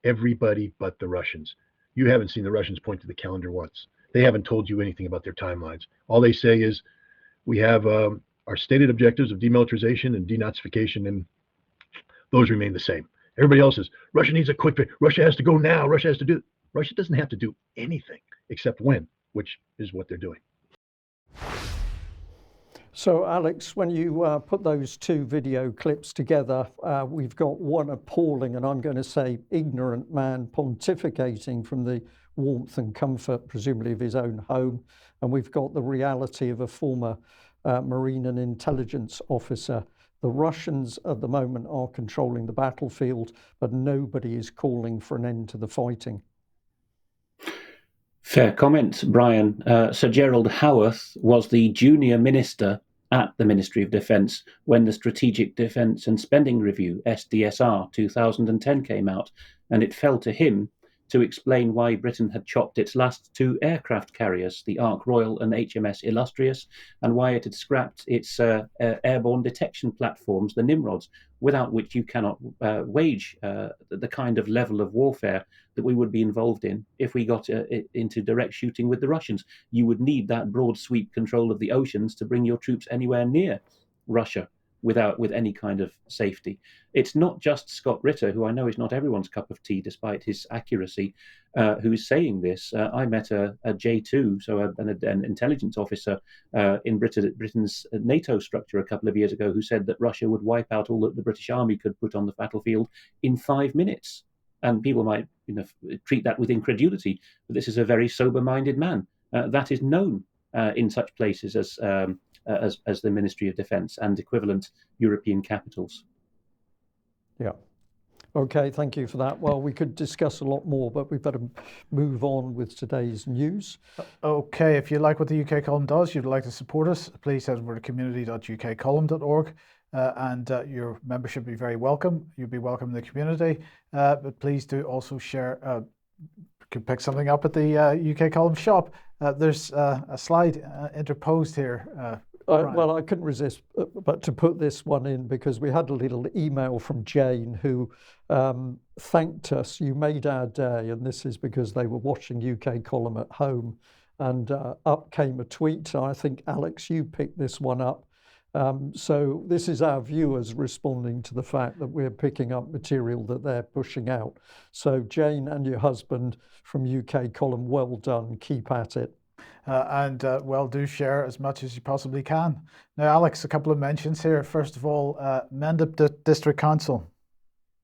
Everybody but the Russians. You haven't seen the Russians point to the calendar once. They haven't told you anything about their timelines. All they say is, we have our stated objectives of demilitarization and denazification, and those remain the same. Everybody else is, Russia needs a quick fix. Russia has to go now. Russia has to do. Russia doesn't have to do anything except win, which is what they're doing. So, Alex, when you put those two video clips together, we've got one appalling, and I'm going to say ignorant man pontificating from the warmth and comfort, presumably, of his own home. And we've got the reality of a former Marine and intelligence officer. The Russians at the moment are controlling the battlefield, but nobody is calling for an end to the fighting. Fair comments, Brian. Sir Gerald Howarth was the junior minister at the Ministry of Defence when the Strategic Defence and Spending Review, SDSR 2010, came out, and it fell to him to explain why Britain had chopped its last two aircraft carriers, the Ark Royal and HMS Illustrious, and why it had scrapped its airborne detection platforms, the Nimrods, without which you cannot wage the kind of level of warfare that we would be involved in if we got into direct shooting with the Russians. You would need that broad sweep control of the oceans to bring your troops anywhere near Russia with any kind of safety. It's not just Scott Ritter, who I know is not everyone's cup of tea, despite his accuracy, who's saying this. I met a J2, so an intelligence officer in Britain's NATO structure a couple of years ago, who said that Russia would wipe out all that the British Army could put on the battlefield in 5 minutes. And people might treat that with incredulity, but this is a very sober-minded man. That is known in such places as the Ministry of Defence and equivalent European capitals. Yeah. Okay, thank you for that. Well, we could discuss a lot more, but we better move on with today's news. Okay, if you like what the UK Column does, you'd like to support us, please head over to community.ukcolumn.org. And your membership would be very welcome. You'd be welcome in the community. But please do also share. You can pick something up at the UK Column shop. There's a slide interposed here. Well, I couldn't resist but to put this one in, because we had a little email from Jane who thanked us. You made our day, and this is because they were watching UK Column at home, and up came a tweet. I think, Alex, you picked this one up. So this is our viewers responding to the fact that we're picking up material that they're pushing out. So Jane and your husband from UK Column, well done. Keep at it. Well, do share as much as you possibly can. Now, Alex, a couple of mentions here. First of all, Mendip District Council.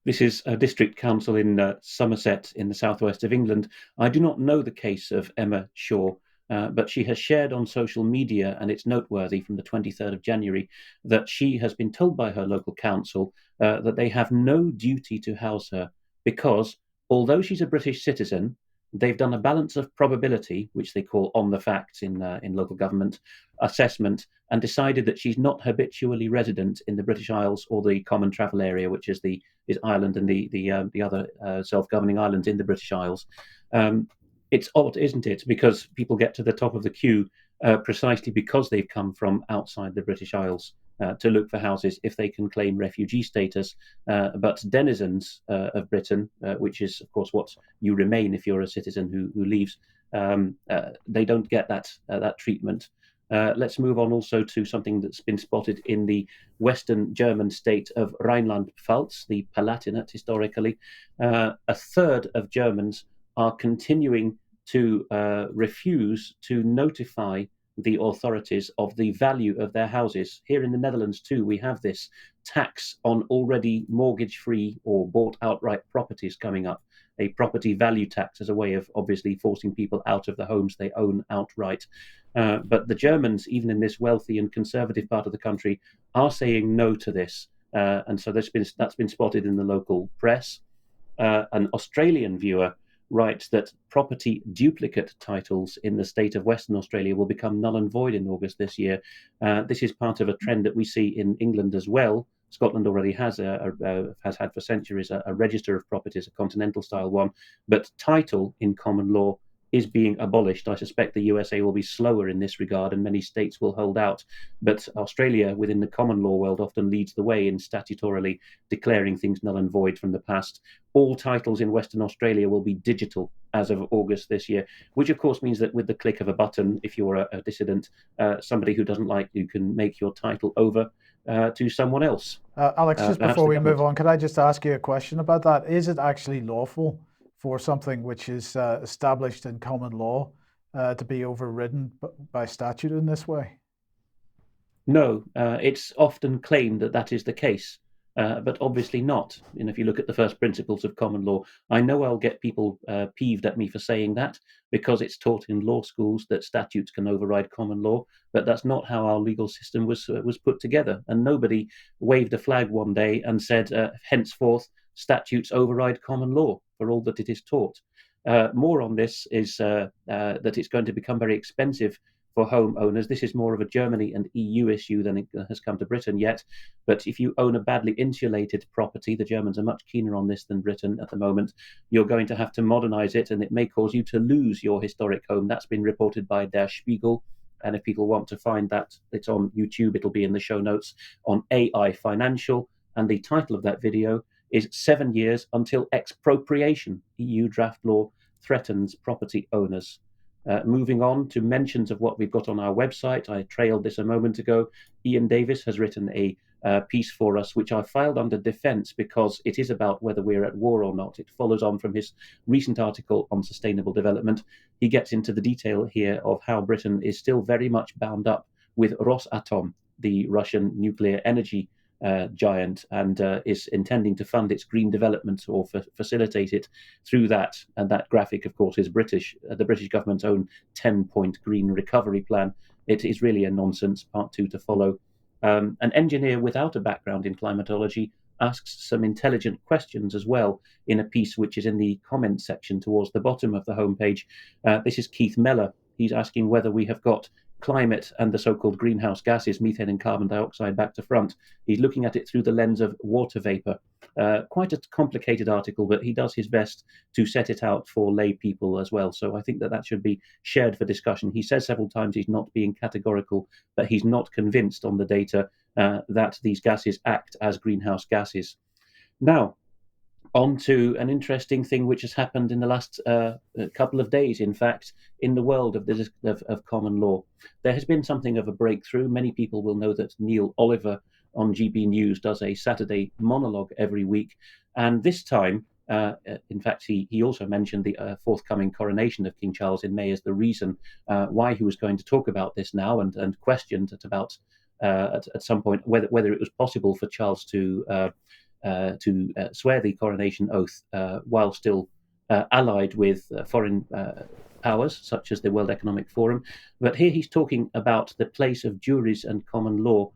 This is a district council in Somerset in the southwest of England. I do not know the case of Emma Shaw, but she has shared on social media, and it's noteworthy, from the 23rd of January, that she has been told by her local council that they have no duty to house her because, although she's a British citizen, they've done a balance of probability, which they call on the facts in local government assessment, and decided that she's not habitually resident in the British Isles or the Common Travel Area, which is Ireland and the other self-governing islands in the British Isles. It's odd, isn't it? Because people get to the top of the queue precisely because they've come from outside the British Isles to look for houses if they can claim refugee status. But denizens of Britain, which is, of course, what you remain if you're a citizen who leaves, they don't get that treatment. Let's move on also to something that's been spotted in the Western German state of Rhineland-Pfalz, the Palatinate historically. A third of Germans are continuing to refuse to notify the authorities of the value of their houses. Here in the Netherlands too, we have this tax on already mortgage-free or bought outright properties coming up, a property value tax as a way of obviously forcing people out of the homes they own outright. But the Germans, even in this wealthy and conservative part of the country, are saying no to this. And so that's been spotted in the local press. An Australian viewer writes that property duplicate titles in the state of Western Australia will become null and void in August this year. This is part of a trend that we see in England as well. Scotland already has had for centuries a register of properties, a continental style one, but title in common law is being abolished. I suspect the USA will be slower in this regard, and many states will hold out. But Australia, within the common law world, often leads the way in statutorily declaring things null and void from the past. All titles in Western Australia will be digital as of August this year, which of course means that with the click of a button, if you're a dissident, somebody who doesn't like you can make your title over to someone else. Alex, just before we move on, could I just ask you a question about that? Is it actually lawful for something which is established in common law to be overridden by statute in this way? No, it's often claimed that that is the case, but obviously not. And if you look at the first principles of common law, I know I'll get people peeved at me for saying that because it's taught in law schools that statutes can override common law, but that's not how our legal system was put together. And nobody waved a flag one day and said, henceforth, statutes override common law for all that it is taught. More on this is that it's going to become very expensive for homeowners. This is more of a Germany and EU issue than it has come to Britain yet. But if you own a badly insulated property, the Germans are much keener on this than Britain at the moment, you're going to have to modernize it, and it may cause you to lose your historic home. That's been reported by Der Spiegel. And if people want to find that, it's on YouTube. It'll be in the show notes on AI Financial. And the title of that video is 7 years until expropriation. EU draft law threatens property owners. Moving on to mentions of what we've got on our website. I trailed this a moment ago. Ian Davis has written a piece for us, which I filed under defense because it is about whether we're at war or not. It follows on from his recent article on sustainable development. He gets into the detail here of how Britain is still very much bound up with Rosatom, the Russian nuclear energy giant, and is intending to fund its green development or facilitate it through that. And that graphic, of course, is British, the British government's own 10-point green recovery plan. It is really a nonsense. Part 2 to follow. An engineer without a background in climatology asks some intelligent questions as well in a piece which is in the comments section towards the bottom of the homepage. This is Keith Meller. He's asking whether we have got climate and the so-called greenhouse gases, methane and carbon dioxide, back to front. He's looking at it through the lens of water vapor. Quite a complicated article, but he does his best to set it out for lay people as well. So I think that should be shared for discussion. He says several times he's not being categorical, but he's not convinced on the data that these gases act as greenhouse gases. Now, on to an interesting thing which has happened in the last couple of days, in fact, in the world of common law. There has been something of a breakthrough. Many people will know that Neil Oliver on GB News does a Saturday monologue every week. And this time, in fact, he also mentioned the forthcoming coronation of King Charles in May as the reason why he was going to talk about this now, and questioned at some point whether it was possible for Charles to swear the coronation oath while still allied with foreign powers, such as the World Economic Forum. But here he's talking about the place of juries and common law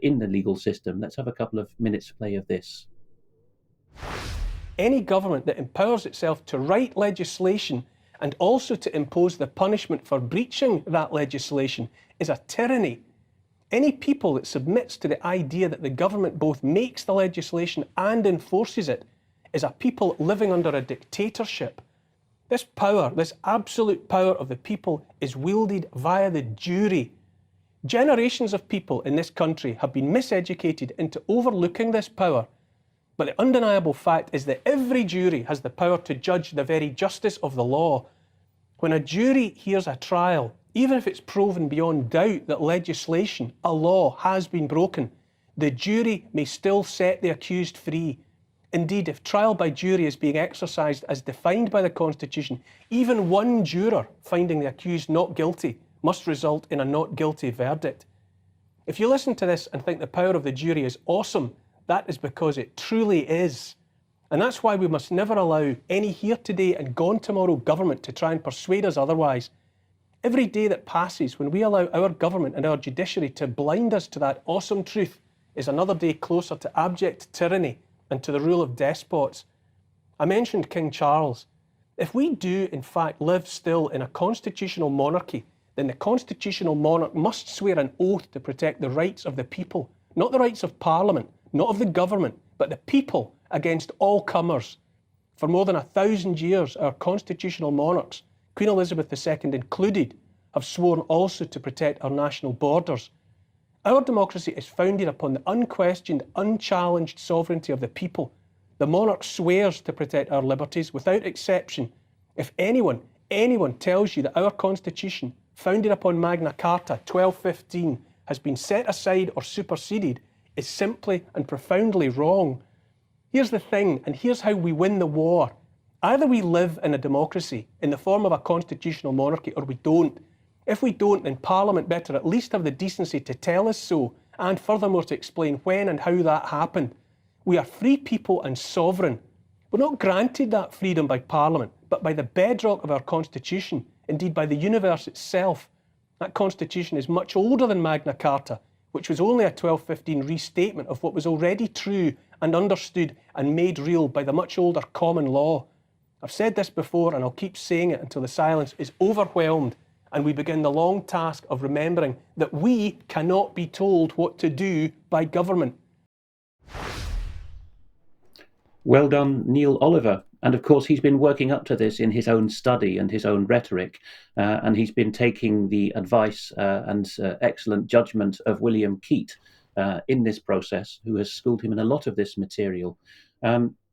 in the legal system. Let's have a couple of minutes play of this. Any government that empowers itself to write legislation and also to impose the punishment for breaching that legislation is a tyranny. Any people that submits to the idea that the government both makes the legislation and enforces it is a people living under a dictatorship. This power, this absolute power of the people, is wielded via the jury. Generations of people in this country have been miseducated into overlooking this power. But the undeniable fact is that every jury has the power to judge the very justice of the law. When a jury hears a trial, even if it's proven beyond doubt that legislation, a law, has been broken, the jury may still set the accused free. Indeed, if trial by jury is being exercised as defined by the Constitution, even one juror finding the accused not guilty must result in a not guilty verdict. If you listen to this and think the power of the jury is awesome, that is because it truly is. And that's why we must never allow any here today and gone tomorrow government to try and persuade us otherwise. Every day that passes when we allow our government and our judiciary to blind us to that awesome truth is another day closer to abject tyranny and to the rule of despots. I mentioned King Charles. If we do in fact live still in a constitutional monarchy, then the constitutional monarch must swear an oath to protect the rights of the people, not the rights of Parliament, not of the government, but the people against all comers. For more than 1,000 years, our constitutional monarchs, Queen Elizabeth II included, have sworn also to protect our national borders. Our democracy is founded upon the unquestioned, unchallenged sovereignty of the people. The monarch swears to protect our liberties without exception. If anyone tells you that our constitution, founded upon Magna Carta 1215, has been set aside or superseded, is simply and profoundly wrong. Here's the thing, and here's how we win the war. Either we live in a democracy in the form of a constitutional monarchy, or we don't. If we don't, then Parliament better at least have the decency to tell us so, and furthermore to explain when and how that happened. We are free people and sovereign. We're not granted that freedom by Parliament, but by the bedrock of our Constitution, indeed by the universe itself. That Constitution is much older than Magna Carta, which was only a 1215 restatement of what was already true and understood and made real by the much older common law. I've said this before and I'll keep saying it until the silence is overwhelmed and we begin the long task of remembering that we cannot be told what to do by government. Well done, Neil Oliver. And of course, he's been working up to this in his own study and his own rhetoric. And he's been taking the advice and excellent judgment of William Keat in this process, who has schooled him in a lot of this material.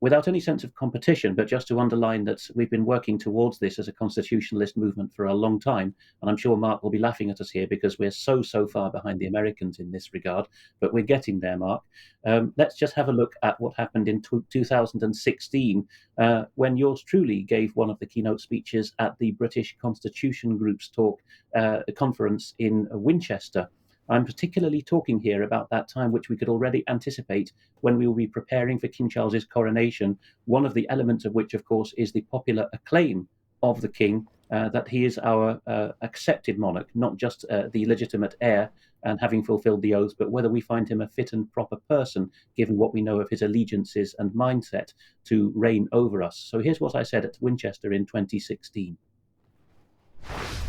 Without any sense of competition, but just to underline that we've been working towards this as a constitutionalist movement for a long time. And I'm sure Mark will be laughing at us here because we're so far behind the Americans in this regard, but we're getting there, Mark. Let's just have a look at what happened in 2016 when yours truly gave one of the keynote speeches at the British Constitution Group's conference in Winchester. I'm particularly talking here about that time which we could already anticipate when we will be preparing for King Charles's coronation, one of the elements of which, of course, is the popular acclaim of the King, that he is our accepted monarch, not just the legitimate heir and having fulfilled the oaths, but whether we find him a fit and proper person, given what we know of his allegiances and mindset, to reign over us. So here's what I said at Winchester in 2016.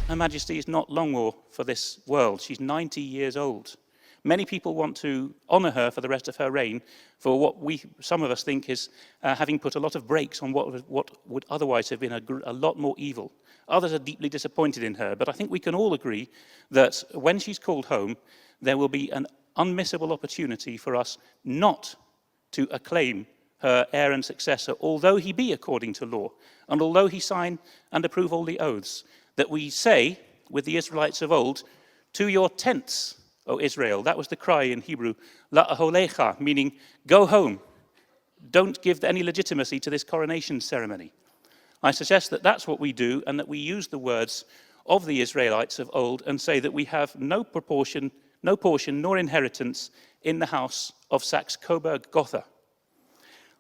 Her Majesty is not long for this world. She's 90 years old. Many people want to honour her for the rest of her reign for what some of us think is having put a lot of brakes on what would otherwise have been a lot more evil. Others are deeply disappointed in her, but I think we can all agree that when she's called home, there will be an unmissable opportunity for us not to acclaim her heir and successor, although he be according to law, and although he sign and approve all the oaths, that we say, with the Israelites of old, to your tents, O Israel. That was the cry in Hebrew, la'aholecha, meaning go home. Don't give any legitimacy to this coronation ceremony. I suggest that that's what we do, and that we use the words of the Israelites of old and say that we have no portion nor inheritance in the house of Saxe-Coburg-Gotha.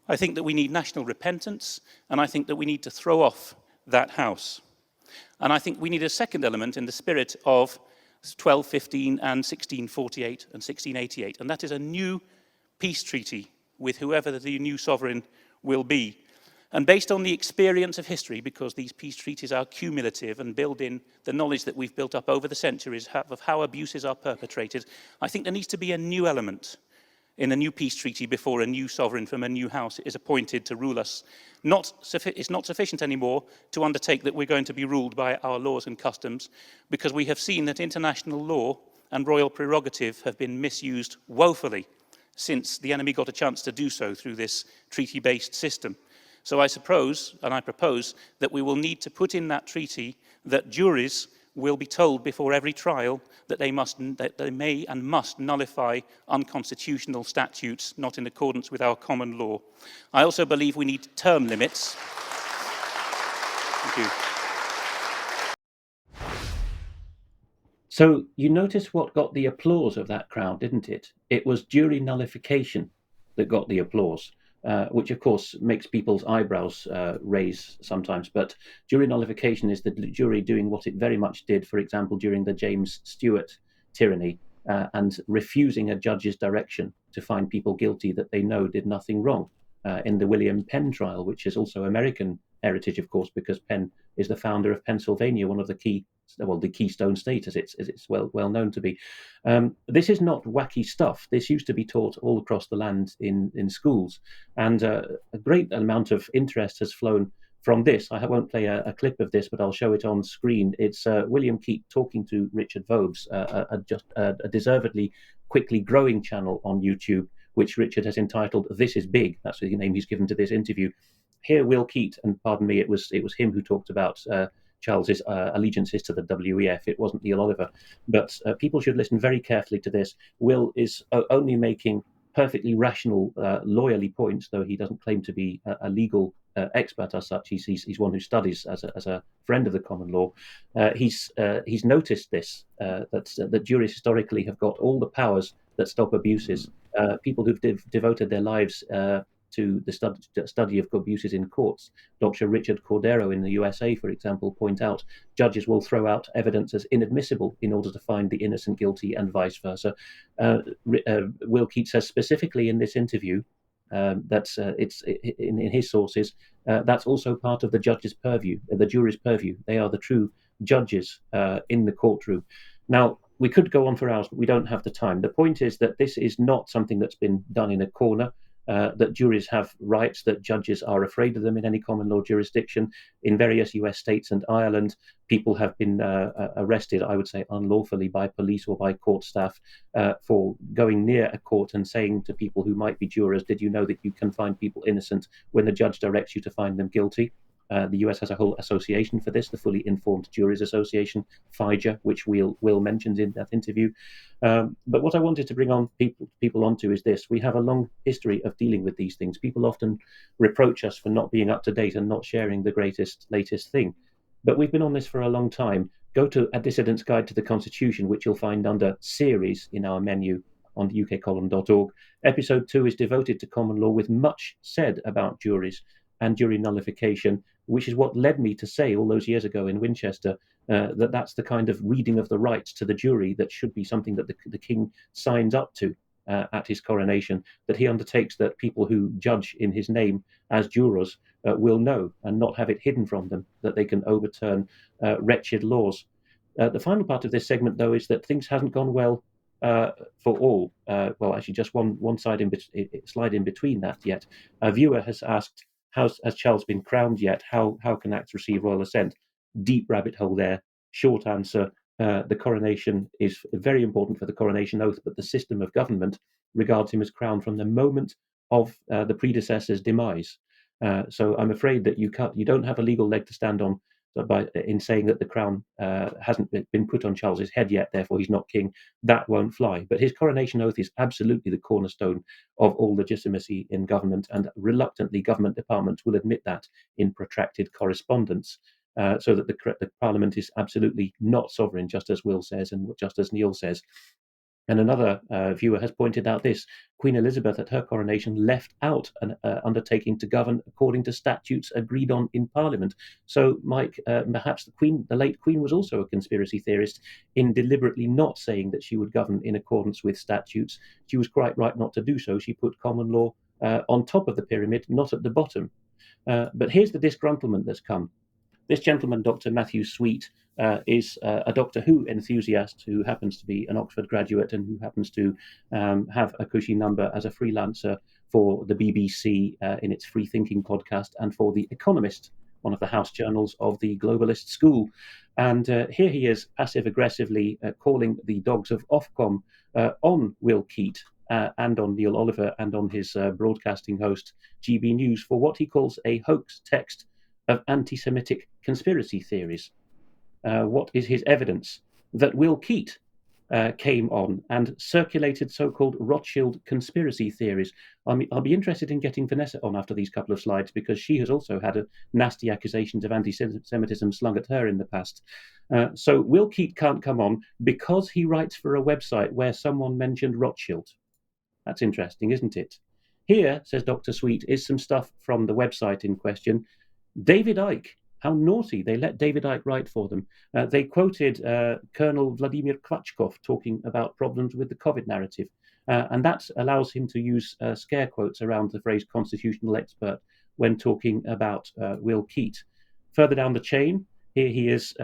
I think that we need national repentance, and I think that we need to throw off that house. And I think we need a second element in the spirit of 1215 and 1648 and 1688, and that is a new peace treaty with whoever the new sovereign will be. And based on the experience of history, because these peace treaties are cumulative and build in the knowledge that we've built up over the centuries of how abuses are perpetrated, I think there needs to be a new element in a new peace treaty before a new sovereign from a new house is appointed to rule us. It's not sufficient anymore to undertake that we're going to be ruled by our laws and customs, because we have seen that international law and royal prerogative have been misused woefully since the enemy got a chance to do so through this treaty-based system. So I suppose, and I propose, that we will need to put in that treaty that juries will be told before every trial that they may and must nullify unconstitutional statutes not in accordance with our common law. I also believe we need term limits. Thank you. So you notice what got the applause of that crowd, didn't it? It was jury nullification that got the applause. Which of course makes people's eyebrows raise sometimes, but jury nullification is the jury doing what it very much did, for example, during the James Stewart tyranny, and refusing a judge's direction to find people guilty that they know did nothing wrong. In the William Penn trial, which is also American heritage, of course, because Penn is the founder of Pennsylvania, one of the the Keystone State, as it's well known to be. This is not wacky stuff. This used to be taught all across the land in schools, and a great amount of interest has flown from this. I won't play a clip of this, but I'll show it on screen. It's William Keat talking to Richard Vobes, a deservedly quickly growing channel on YouTube, which Richard has entitled "This is Big." That's the name he's given to this interview. Here, Will Keat, and pardon me, it was him who talked about Charles's allegiances to the WEF. It wasn't Neil Oliver, but people should listen very carefully to this. Will is only making perfectly rational, lawyerly points, though he doesn't claim to be a legal expert as such. He's one who studies as a friend of the common law. He's noticed this, that juries historically have got all the powers that stop abuses. People who've devoted their lives to the study of abuses in courts. Dr. Richard Cordero in the USA, for example, point out judges will throw out evidence as inadmissible in order to find the innocent guilty, and vice versa. Will Keat says specifically in this interview that it's in his sources, that's also part of the judge's purview, the jury's purview. They are the true judges in the courtroom. Now, we could go on for hours, but we don't have the time. The point is that this is not something that's been done in a corner, that juries have rights, that judges are afraid of them in any common law jurisdiction. In various US states and Ireland, people have been arrested, I would say, unlawfully by police or by court staff for going near a court and saying to people who might be jurors, did you know that you can find people innocent when the judge directs you to find them guilty? The US has a whole association for this, the Fully Informed Juries Association, FIJA, which Will mentioned in that interview. But what I wanted to bring on people onto is this. We have a long history of dealing with these things. People often reproach us for not being up to date and not sharing the latest thing. But we've been on this for a long time. Go to A Dissident's Guide to the Constitution, which you'll find under Series in our menu on ukcolumn.org. Episode 2 is devoted to common law, with much said about juries and jury nullification, which is what led me to say all those years ago in Winchester that that's the kind of reading of the rights to the jury that should be something that the king signs up to at his coronation, that he undertakes that people who judge in his name as jurors will know and not have it hidden from them, that they can overturn wretched laws. The final part of this segment, though, is that things hasn't gone well for all. Well, actually, just one slide in between that yet. A viewer has asked, has Charles been crowned yet? How can acts receive royal assent? Deep rabbit hole there. Short answer, the coronation is very important for the coronation oath, but the system of government regards him as crowned from the moment of the predecessor's demise. So I'm afraid that you don't have a legal leg to stand on in saying that the crown hasn't been put on Charles's head yet, therefore he's not king. That won't fly. But his coronation oath is absolutely the cornerstone of all legitimacy in government, and reluctantly government departments will admit that in protracted correspondence, so that the Parliament is absolutely not sovereign, just as Will says and just as Neil says. And another viewer has pointed out this: Queen Elizabeth at her coronation left out an undertaking to govern according to statutes agreed on in Parliament. So, Mike, perhaps the late Queen was also a conspiracy theorist in deliberately not saying that she would govern in accordance with statutes. She was quite right not to do so. She put common law on top of the pyramid, not at the bottom. But here's the disgruntlement that's come. This gentleman, Dr. Matthew Sweet, is a Doctor Who enthusiast who happens to be an Oxford graduate and who happens to have a cushy number as a freelancer for the BBC in its Free Thinking podcast, and for The Economist, one of the house journals of the globalist school. And here he is passive-aggressively calling the dogs of Ofcom on Will Keat and on Neil Oliver and on his broadcasting host, GB News, for what he calls a hoax text of anti-Semitic conspiracy theories. What is his evidence? That Will Keat came on and circulated so-called Rothschild conspiracy theories. I'll be interested in getting Vanessa on after these couple of slides, because she has also had nasty accusations of anti-Semitism slung at her in the past. So Will Keat can't come on because he writes for a website where someone mentioned Rothschild. That's interesting, isn't it? Here, says Dr. Sweet, is some stuff from the website in question. David Icke, how naughty, they let David Icke write for them. They quoted Colonel Vladimir Klitschko talking about problems with the COVID narrative, and that allows him to use scare quotes around the phrase constitutional expert when talking about Will Keat. Further down the chain, here he is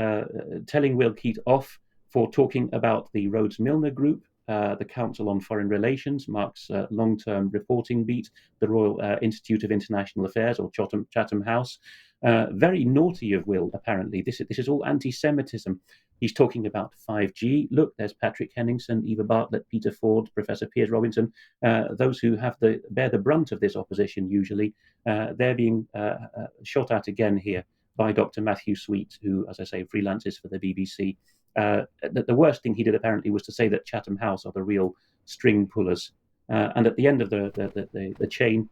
telling Will Keat off for talking about the Rhodes-Milner Group, the Council on Foreign Relations, Mark's long-term reporting beat, the Royal Institute of International Affairs, or Chatham House. Very naughty of Will, apparently. This is all anti-Semitism. He's talking about 5G. Look, there's Patrick Henningsen, Eva Bartlett, Peter Ford, Professor Piers Robinson, those who bear the brunt of this opposition usually. They're being shot at again here by Dr. Matthew Sweet, who, as I say, freelances for the BBC. The worst thing he did apparently was to say that Chatham House are the real string pullers. And at the end of the chain,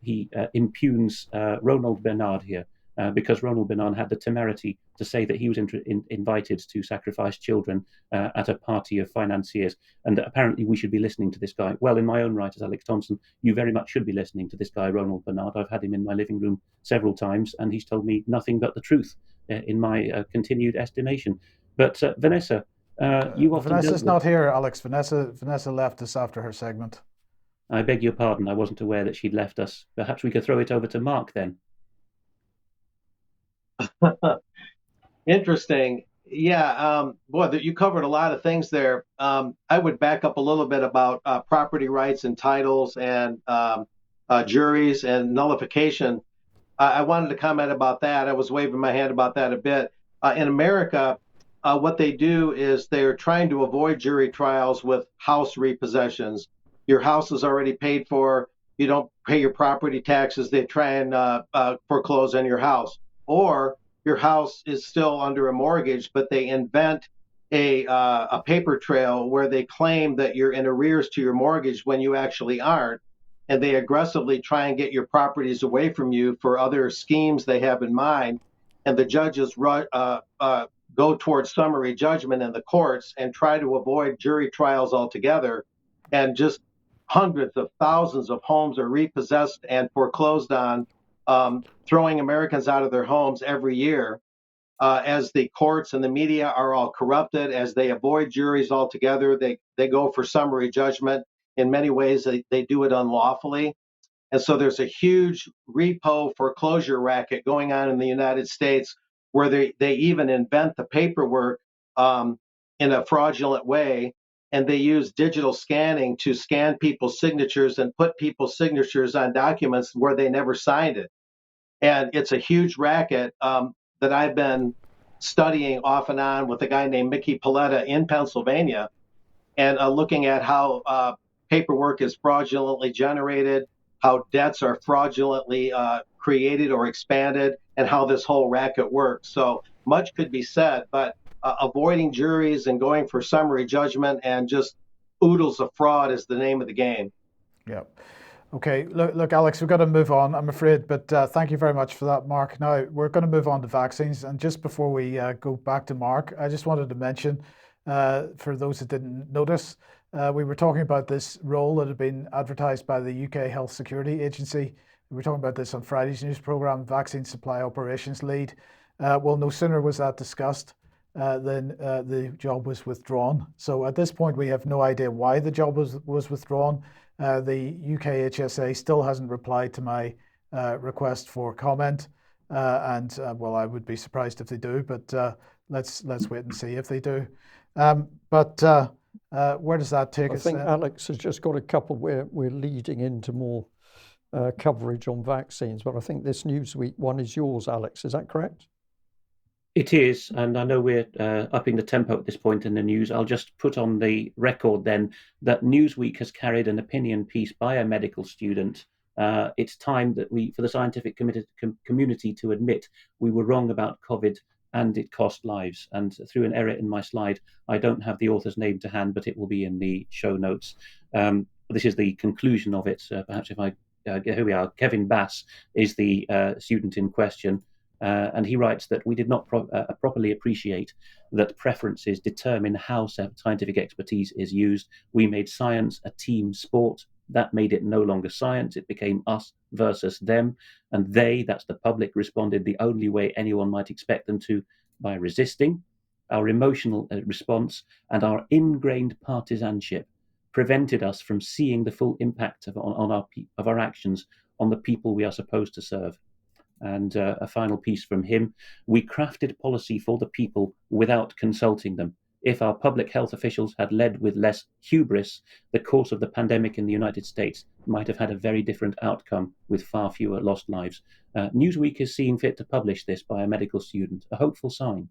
he impugns Ronald Bernard here, because Ronald Bernard had the temerity to say that he was invited to sacrifice children at a party of financiers, and that apparently we should be listening to this guy. Well, in my own right as Alex Thomson, you very much should be listening to this guy, Ronald Bernard. I've had him in my living room several times, and he's told me nothing but the truth in my continued estimation. But Vanessa, you often... Vanessa's not here, Alex. Vanessa left us after her segment. I beg your pardon. I wasn't aware that she'd left us. Perhaps we could throw it over to Mark then. Interesting. Boy, you covered a lot of things there. I would back up a little bit about property rights and titles and juries and nullification. I wanted to comment about that. I was waving my hand about that a bit. In America, what they do is they're trying to avoid jury trials with house repossessions. Your house is already paid for. You don't pay your property taxes. They try and foreclose on your house. Or your house is still under a mortgage, but they invent a paper trail where they claim that you're in arrears to your mortgage when you actually aren't, and they aggressively try and get your properties away from you for other schemes they have in mind. And the judges go towards summary judgment in the courts and try to avoid jury trials altogether. And just hundreds of thousands of homes are repossessed and foreclosed on, throwing Americans out of their homes every year. As the courts and the media are all corrupted, as they avoid juries altogether, they go for summary judgment. In many ways, they do it unlawfully. And so there's a huge repo foreclosure racket going on in the United States where they even invent the paperwork in a fraudulent way. And they use digital scanning to scan people's signatures and put people's signatures on documents where they never signed it. And it's a huge racket that I've been studying off and on with a guy named Mickey Paletta in Pennsylvania, and looking at how paperwork is fraudulently generated, how debts are fraudulently created or expanded, and how this whole racket works. So much could be said, but avoiding juries and going for summary judgment and just oodles of fraud is the name of the game. Yeah. Okay, look, Alex, we've got to move on, I'm afraid, but thank you very much for that, Mark. Now, we're going to move on to vaccines, and just before we go back to Mark, I just wanted to mention, for those that didn't notice, we were talking about this role that had been advertised by the UK Health Security Agency. We were talking about this on Friday's news programme, Vaccine Supply Operations Lead. Well, no sooner was that discussed than the job was withdrawn. So at this point, we have no idea why the job was withdrawn. The UK HSA still hasn't replied to my request for comment, and well, I would be surprised if they do, but let's wait and see if they do. But where does that take us? I think Alex has just got a couple where we're leading into more coverage on vaccines, but I think this Newsweek one is yours, Alex. Is that correct? It is, and I know we're upping the tempo at this point in the news. I'll just put on the record then that Newsweek has carried an opinion piece by a medical student. It's time that for the scientific community to admit we were wrong about COVID and it cost lives. And through an error in my slide, I don't have the author's name to hand, but it will be in the show notes. This is the conclusion of it. Perhaps if I, here we are, Kevin Bass is the student in question. And he writes that we did not properly appreciate that preferences determine how scientific expertise is used. We made science a team sport. That made it no longer science. It became us versus them. And they, that's the public, responded the only way anyone might expect them to, by resisting. Our emotional response and our ingrained partisanship prevented us from seeing the full impact of our actions on the people we are supposed to serve. And a final piece from him: we crafted policy for the people without consulting them. If our public health officials had led with less hubris, the course of the pandemic in the United States might have had a very different outcome with far fewer lost lives. Newsweek is seeing fit to publish this by a medical student, a hopeful sign.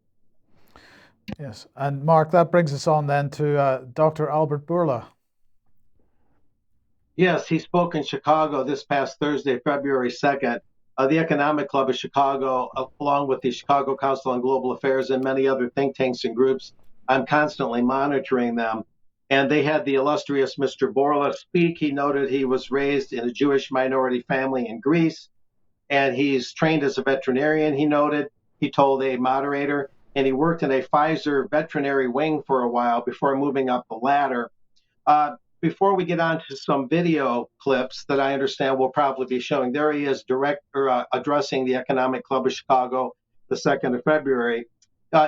Yes, and Mark, that brings us on then to Dr. Albert Bourla. Yes, he spoke in Chicago this past Thursday, February 2nd. The Economic Club of Chicago, along with the Chicago Council on Global Affairs and many other think tanks and groups, I'm constantly monitoring them. And they had the illustrious Mr. Bourla speak. He noted he was raised in a Jewish minority family in Greece, and he's trained as a veterinarian, he noted. He told a moderator, and he worked in a Pfizer veterinary wing for a while before moving up the ladder. Before we get on to some video clips that I understand we'll probably be showing, there he is addressing the Economic Club of Chicago the 2nd of February.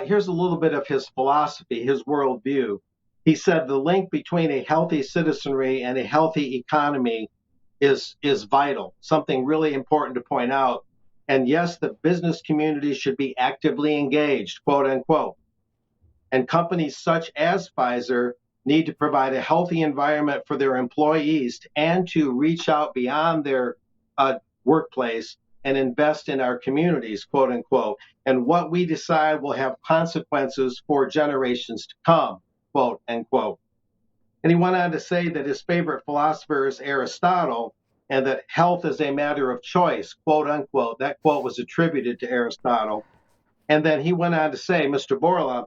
Here's a little bit of his philosophy, his worldview. He said the link between a healthy citizenry and a healthy economy is vital, something really important to point out. And yes, the business community should be actively engaged, quote unquote. And companies such as Pfizer need to provide a healthy environment for their employees and to reach out beyond their workplace and invest in our communities, quote unquote. And what we decide will have consequences for generations to come, quote unquote. And he went on to say that his favorite philosopher is Aristotle, and that health is a matter of choice, quote unquote. That quote was attributed to Aristotle. And then he went on to say, Mr. Borla,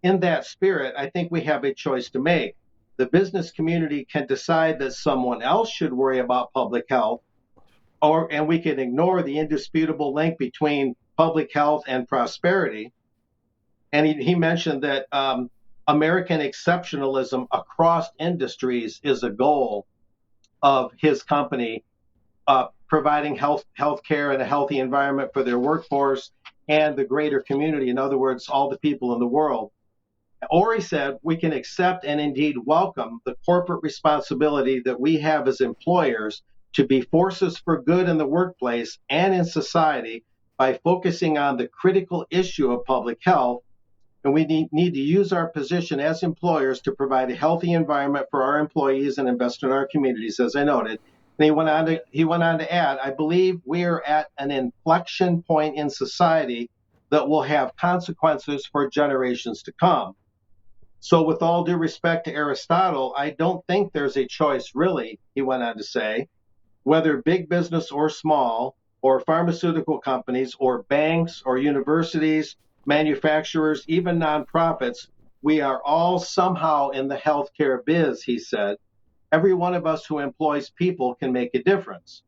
in that spirit, I think we have a choice to make. The business community can decide that someone else should worry about public health, and we can ignore the indisputable link between public health and prosperity. And he mentioned that American exceptionalism across industries is a goal of his company, providing health care and a healthy environment for their workforce and the greater community. In other words, all the people in the world. Or he said, we can accept and indeed welcome the corporate responsibility that we have as employers to be forces for good in the workplace and in society by focusing on the critical issue of public health. And we need to use our position as employers to provide a healthy environment for our employees and invest in our communities, as I noted. And he went on to add, I believe we are at an inflection point in society that will have consequences for generations to come. So with all due respect to Aristotle, I don't think there's a choice, really, he went on to say, whether big business or small, or pharmaceutical companies, or banks, or universities, manufacturers, even nonprofits, we are all somehow in the healthcare biz, he said. Every one of us who employs people can make a difference.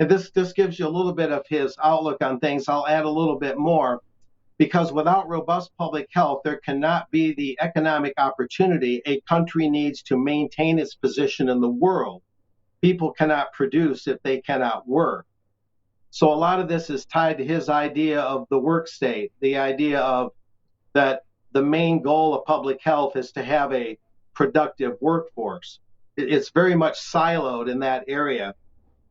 And this gives you a little bit of his outlook on things. I'll add a little bit more, because without robust public health, there cannot be the economic opportunity a country needs to maintain its position in the world. People cannot produce if they cannot work. So a lot of this is tied to his idea of the work state, the idea of that the main goal of public health is to have a productive workforce. It's very much siloed in that area.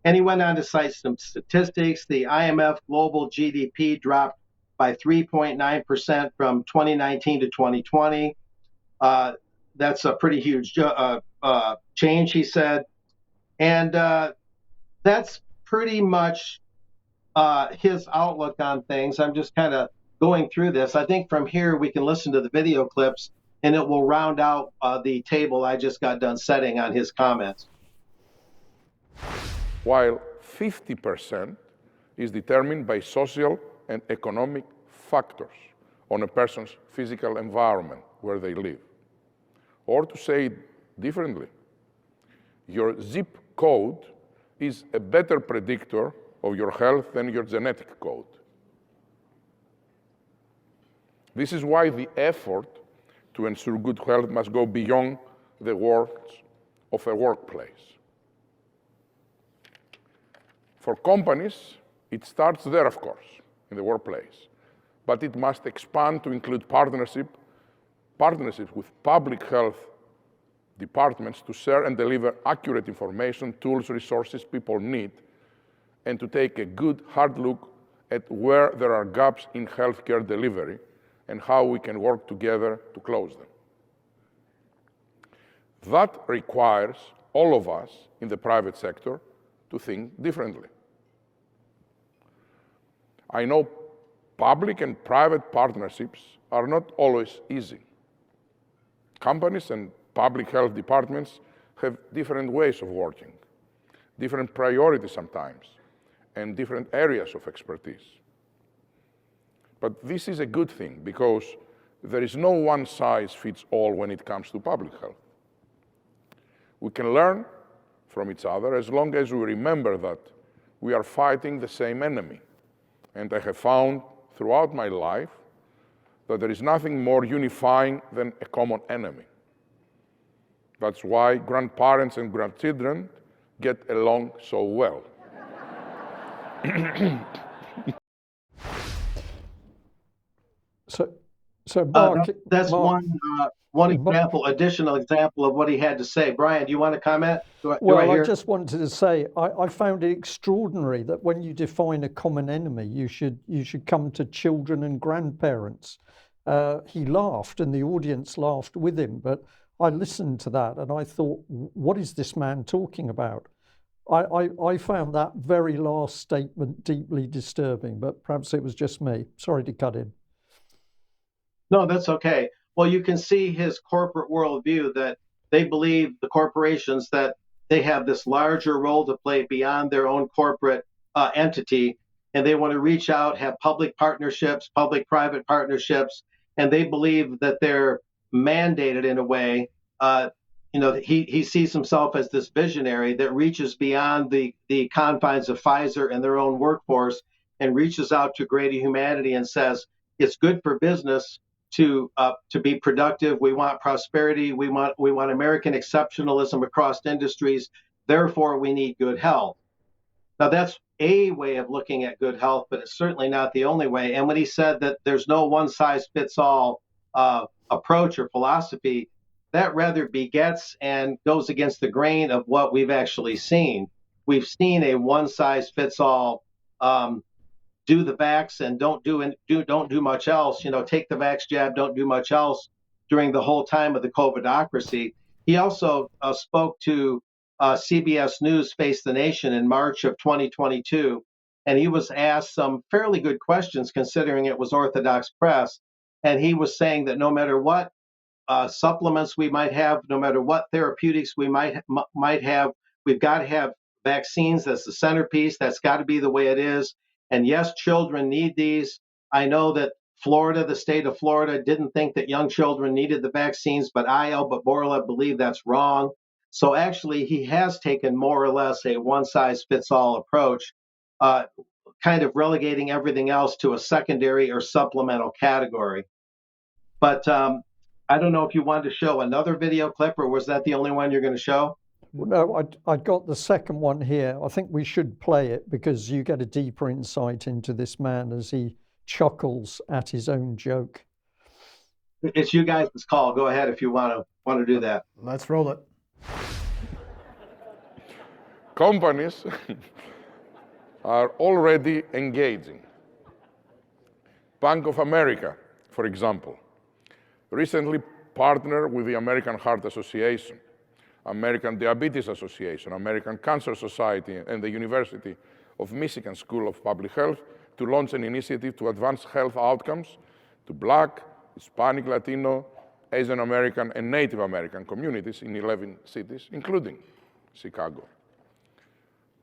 And he went on to cite some statistics. The IMF global GDP dropped by 3.9% from 2019 to 2020. That's a pretty huge change, he said. And that's pretty much his outlook on things. I'm just kind of going through this. I think from here we can listen to the video clips, and it will round out the table I just got done setting on his comments. While 50% is determined by social and economic factors on a person's physical environment where they live. Or to say it differently, your zip code is a better predictor of your health than your genetic code. This is why the effort to ensure good health must go beyond the walls of a workplace. For companies, it starts there, of course, in the workplace, but it must expand to include partnerships with public health departments to share and deliver accurate information, tools, resources people need, and to take a good, hard look at where there are gaps in healthcare delivery and how we can work together to close them. That requires all of us in the private sector to think differently. I know public and private partnerships are not always easy. Companies and public health departments have different ways of working, different priorities sometimes, and different areas of expertise. But this is a good thing because there is no one size fits all when it comes to public health. We can learn from each other as long as we remember that we are fighting the same enemy. And I have found throughout my life that there is nothing more unifying than a common enemy. That's why grandparents and grandchildren get along so well. So Mark, that's Mark, one example, additional example of what he had to say. Brian, do you want to comment? I just wanted to say I found it extraordinary that when you define a common enemy, you should come to children and grandparents he laughed and the audience laughed with him. But I listened to that and I thought, what is this man talking about? I found that very last statement deeply disturbing, but perhaps it was just me. Sorry to cut in. No, that's okay. Well, you can see his corporate worldview that they believe, the corporations, that they have this larger role to play beyond their own corporate entity, and they want to reach out, have public partnerships, public-private partnerships, and they believe that they're mandated in a way. He sees himself as this visionary that reaches beyond the confines of Pfizer and their own workforce and reaches out to greater humanity and says, it's good for business to be productive. We want prosperity. We want American exceptionalism across industries. Therefore, we need good health. Now, that's a way of looking at good health, but it's certainly not the only way. And when he said that there's no one-size-fits-all approach or philosophy, that rather begets and goes against the grain of what we've actually seen. We've seen a one-size-fits-all do the vax and don't do much else. Take the vax jab, don't do much else during the whole time of the COVIDocracy. He also spoke to CBS News Face the Nation in March of 2022, and he was asked some fairly good questions considering it was Orthodox press. And he was saying that no matter what supplements we might have, no matter what therapeutics we might have, we've got to have vaccines. That's the centerpiece. That's got to be the way it is. And yes, children need these. I know that the state of Florida, didn't think that young children needed the vaccines, but Albert Bourla believe that's wrong. So actually, he has taken more or less a one-size-fits-all approach, kind of relegating everything else to a secondary or supplemental category. But I don't know if you wanted to show another video clip, or was that the only one you're going to show? No, I got the second one here. I think we should play it because you get a deeper insight into this man as he chuckles at his own joke. It's you guys' call. Go ahead if you want to do that. Let's roll it. Companies are already engaging. Bank of America, for example, recently partnered with the American Heart Association, American Diabetes Association, American Cancer Society, and the University of Michigan School of Public Health to launch an initiative to advance health outcomes to Black, Hispanic, Latino, Asian American, and Native American communities in 11 cities, including Chicago.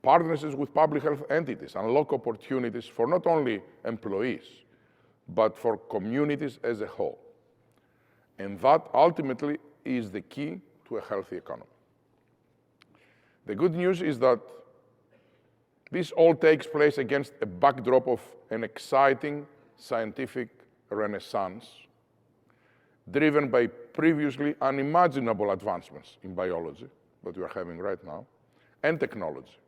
Partnerships with public health entities unlock opportunities for not only employees, but for communities as a whole. And that ultimately is the key to a healthy economy. The good news is that this all takes place against a backdrop of an exciting scientific renaissance driven by previously unimaginable advancements in biology that we are having right now and technology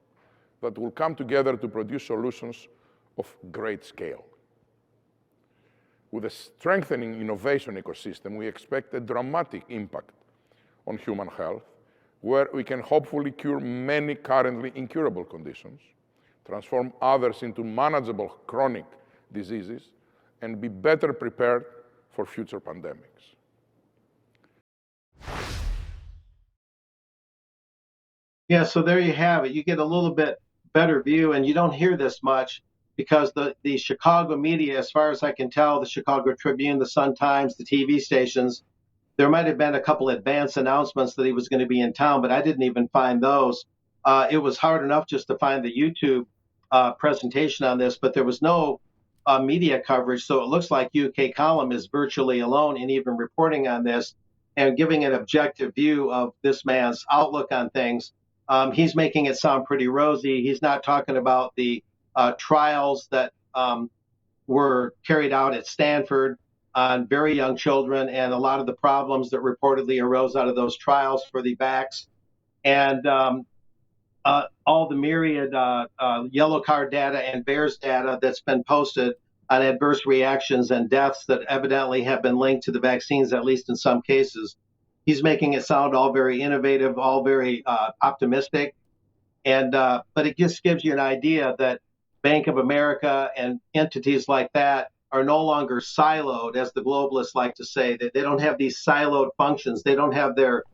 that will come together to produce solutions of great scale. With a strengthening innovation ecosystem, we expect a dramatic impact on human health, where we can hopefully cure many currently incurable conditions, transform others into manageable chronic diseases, and be better prepared for future pandemics. Yeah, so there you have it. You get a little bit better view, and you don't hear this much because the Chicago media, as far as I can tell, the Chicago Tribune, the Sun-Times, the TV stations, there might have been a couple advance announcements that he was going to be in town, but I didn't even find those. It was hard enough just to find the YouTube presentation on this, but there was no media coverage. So it looks like UK Column is virtually alone in even reporting on this and giving an objective view of this man's outlook on things. He's making it sound pretty rosy. He's not talking about the trials that were carried out at Stanford on very young children and a lot of the problems that reportedly arose out of those trials for the vax, and all the myriad yellow card data and VAERS data that's been posted on adverse reactions and deaths that evidently have been linked to the vaccines, at least in some cases. He's making it sound all very innovative, all very optimistic, and but it just gives you an idea that Bank of America and entities like that are no longer siloed, as the globalists like to say, that they don't have these siloed functions. They don't have their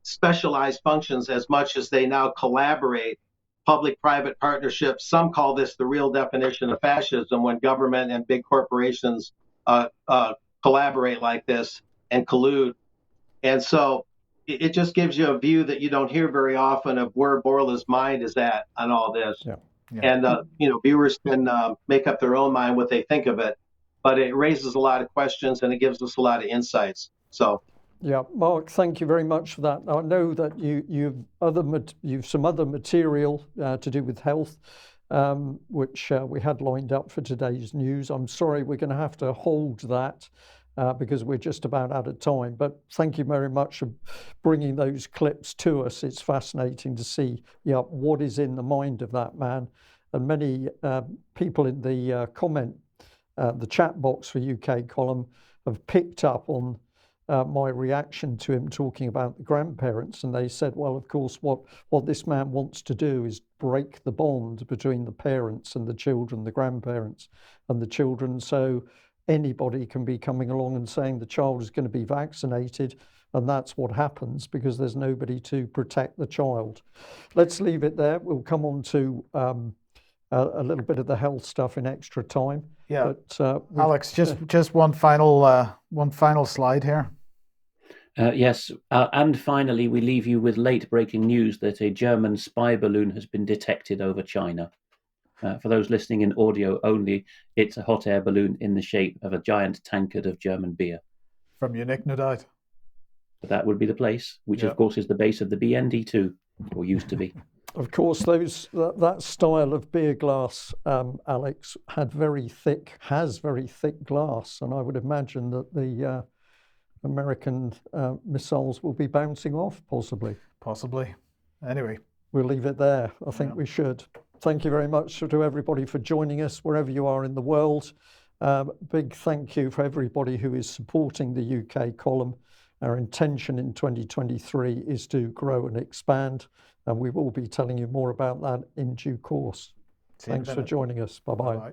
specialized functions as much as they now collaborate, public-private partnerships. Some call this the real definition of fascism, when government and big corporations collaborate like this and collude. And so it just gives you a view that you don't hear very often of where Borla's mind is at on all this. Yeah. And viewers can make up their own mind what they think of it, but it raises a lot of questions and it gives us a lot of insights. So, yeah, Mark, thank you very much for that. I know that you've some other material to do with health, which we had lined up for today's news. I'm sorry, we're going to have to hold that because we're just about out of time. But thank you very much for bringing those clips to us. It's fascinating to see what is in the mind of that man. And many people in the the chat box for UK Column have picked up on my reaction to him talking about the grandparents, and they said, well, of course, what this man wants to do is break the bond between the parents and the children, the grandparents and the children, so anybody can be coming along and saying the child is going to be vaccinated, and that's what happens because there's nobody to protect the child. Let's leave it there. We'll come on to a little bit of the health stuff in extra time. Yeah, but, Alex, just one final slide here. Yes, and finally, we leave you with late breaking news that a German spy balloon has been detected over China. For those listening in audio only, it's a hot air balloon in the shape of a giant tankard of German beer. From Munich, no doubt. But that would be the place, which of course is the base of the BND2, or used to be. Of course, that style of beer glass, Alex, has very thick glass, and I would imagine that the American missiles will be bouncing off, possibly. Possibly. Anyway. We'll leave it there. I think we should. Thank you very much to everybody for joining us, wherever you are in the world. Big thank you for everybody who is supporting the UK Column. Our intention in 2023 is to grow and expand, and we will be telling you more about that in due course. Thanks for joining us. Bye-bye. Bye-bye.